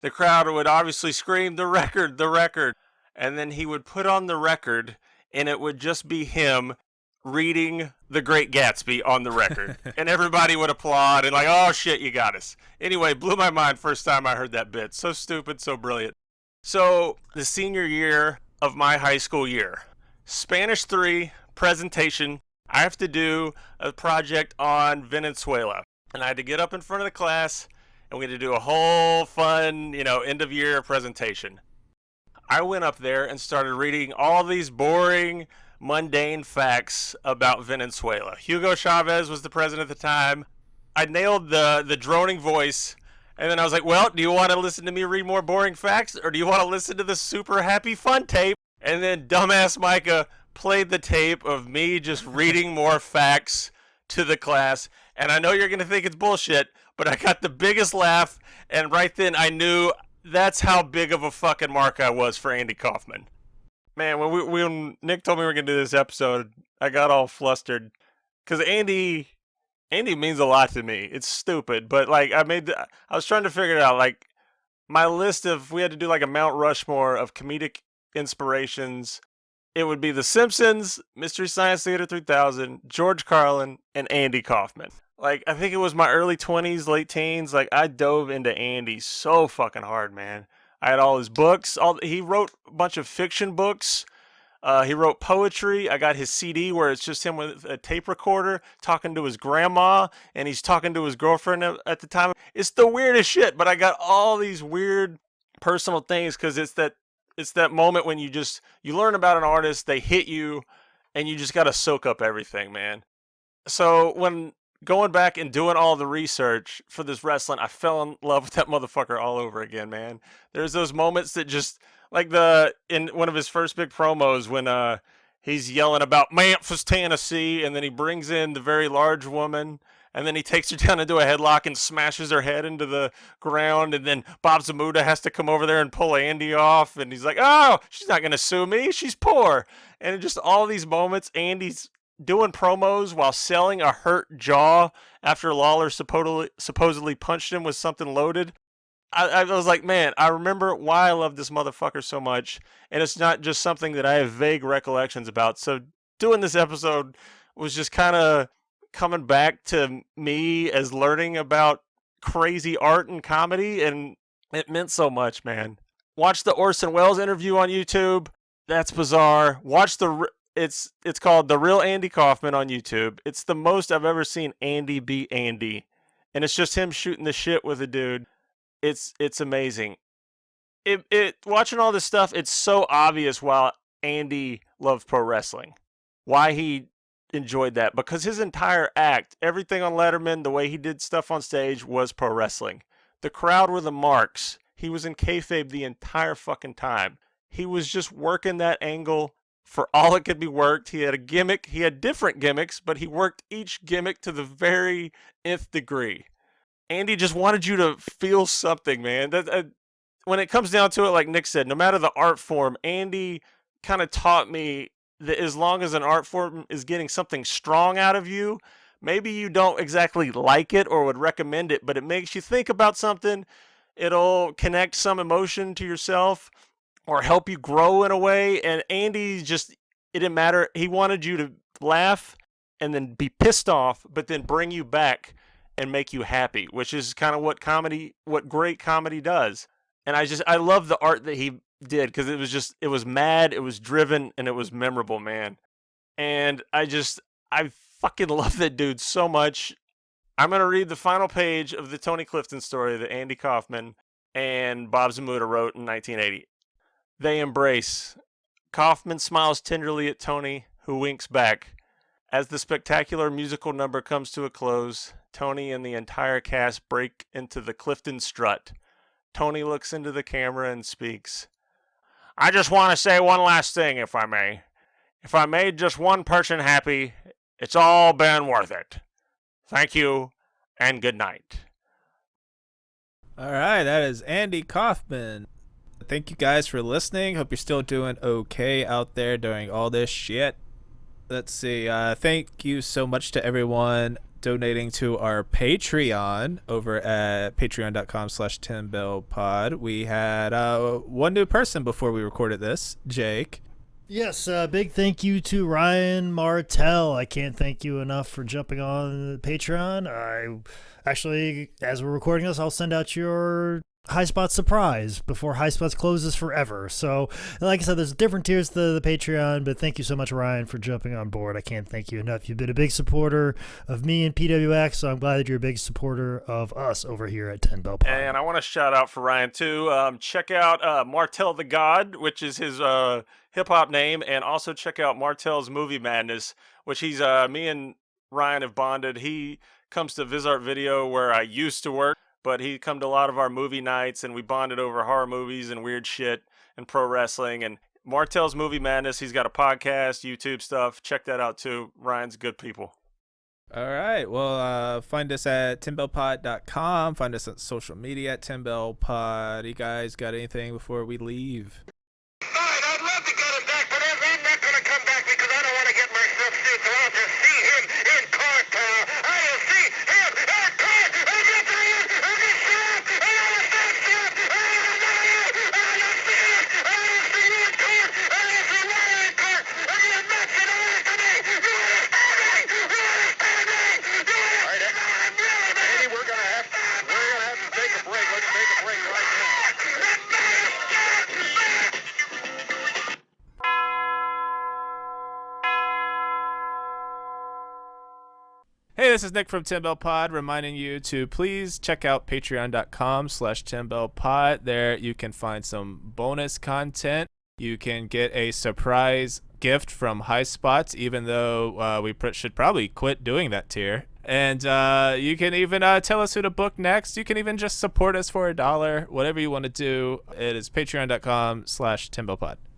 the crowd would obviously scream, the record, the record. And then he would put on the record, and it would just be him reading The Great Gatsby on the record. And everybody would applaud and like, oh shit, you got us. Anyway, blew my mind first time I heard that bit. So stupid, so brilliant. So, the senior year of my high school year, Spanish 3 presentation, I have to do a project on Venezuela. And I had to get up in front of the class, and we had to do a whole fun, end of year presentation. I went up there and started reading all these boring, mundane facts about Venezuela. Hugo Chavez was the president at the time. I nailed the droning voice, and then I was like, well, do you want to listen to me read more boring facts, or do you want to listen to the super happy fun tape? And then dumbass Micah played the tape of me just reading more facts to the class. And I know you're going to think it's bullshit, but I got the biggest laugh, and right then I knew that's how big of a fucking mark I was for Andy Kaufman. Man, when Nick told me we were going to do this episode, I got all flustered. Because Andy means a lot to me. It's stupid, but like I was trying to figure it out. Like my list of, we had to do like a Mount Rushmore of comedic inspirations. It would be The Simpsons, Mystery Science Theater 3000, George Carlin, and Andy Kaufman. Like, I think it was my early 20s, late teens. Like, I dove into Andy so fucking hard, man. I had all his books. He wrote a bunch of fiction books. He wrote poetry. I got his CD where it's just him with a tape recorder talking to his grandma, and he's talking to his girlfriend at the time. It's the weirdest shit, but I got all these weird personal things because it's that moment when you learn about an artist, they hit you, and you just got to soak up everything, man. So when going back and doing all the research for this wrestling, I fell in love with that motherfucker all over again, man. There's those moments that just, like in one of his first big promos when he's yelling about Memphis, Tennessee, and then he brings in the very large woman, and then he takes her down into a headlock and smashes her head into the ground, and then Bob Zamuda has to come over there and pull Andy off, and he's like, oh, she's not going to sue me, she's poor. And just all these moments, Andy's doing promos while selling a hurt jaw after Lawler supposedly punched him with something loaded. I was like, man, I remember why I love this motherfucker so much, and it's not just something that I have vague recollections about. So doing this episode was just kind of coming back to me as learning about crazy art and comedy, and it meant so much, man. Watch the Orson Welles interview on YouTube. That's bizarre. Watch it's called The Real Andy Kaufman on YouTube. It's the most I've ever seen Andy be Andy, and it's just him shooting the shit with a dude. It's amazing. Watching all this stuff, it's so obvious why Andy loved pro wrestling. Why he enjoyed that. Because his entire act, everything on Letterman, the way he did stuff on stage was pro wrestling. The crowd were the marks. He was in kayfabe the entire fucking time. He was just working that angle for all it could be worked. He had a gimmick. He had different gimmicks, but he worked each gimmick to the very nth degree. Andy just wanted you to feel something, man. When it comes down to it, like Nick said, no matter the art form, Andy kind of taught me that as long as an art form is getting something strong out of you, maybe you don't exactly like it or would recommend it, but it makes you think about something. It'll connect some emotion to yourself or help you grow in a way. And Andy it didn't matter. He wanted you to laugh and then be pissed off, but then bring you back and make you happy, which is kind of what great comedy does. And I love the art that he did because it was mad, it was driven, and it was memorable, man. And I fucking love that dude so much. I'm going to read the final page of the Tony Clifton story that Andy Kaufman and Bob Zamuda wrote in 1980. They embrace. Kaufman smiles tenderly at Tony, who winks back. As the spectacular musical number comes to a close, Tony and the entire cast break into the Clifton strut. Tony looks into the camera and speaks. I just want to say one last thing, if I may. If I made just one person happy, it's all been worth it. Thank you, and good night. All right, that is Andy Kaufman. Thank you guys for listening. Hope you're still doing okay out there during all this shit. Let's see. Thank you so much to everyone donating to our Patreon over at patreon.com/TimBellPod. We had one new person before we recorded this, Jake. Yes, big thank you to Ryan Martell. I can't thank you enough for jumping on the Patreon. I actually, as we're recording this, I'll send out your High Spot surprise before High Spots closes forever. So, like I said, there's different tiers to the Patreon, but thank you so much, Ryan, for jumping on board. I can't thank you enough. You've been a big supporter of me and PWX, so I'm glad that you're a big supporter of us over here at 10 Bell Pod. And I want to shout out for Ryan, too. Check out Martell the God, which is his hip-hop name, and also check out Martell's Movie Madness, which he's me and Ryan have bonded. He comes to Viz Art Video, where I used to work, but he come to a lot of our movie nights, and we bonded over horror movies and weird shit and pro wrestling. And Martell's Movie Madness, he's got a podcast, YouTube stuff. Check that out, too. Ryan's good people. All right. Well, find us at timbellpod.com. Find us on social media at timbellpod. You guys got anything before we leave? All right, I'd love to get him back, but I'm not going to come back because I don't want to get myself sued, so I'll just see him in court, pal. I will see him in court, and get to you, and get shot, and I will stay shot, and I will know you, and I will see you, and I will see you in court, and I will see Lawler in court, and you're not going to listen to me. You understand me? You understand me? You understand me? Andy, we're going to have to take a break. Let's take a break right now. Hey, this is Nick from 10 Bell Pod, reminding you to please check out patreon.com/10bellpod. There you can find some bonus content. You can get a surprise gift from High Spots, even though we should probably quit doing that tier. And you can even tell us who to book next. You can even just support us for $1, whatever you want to do. It is patreon.com/10bellpod.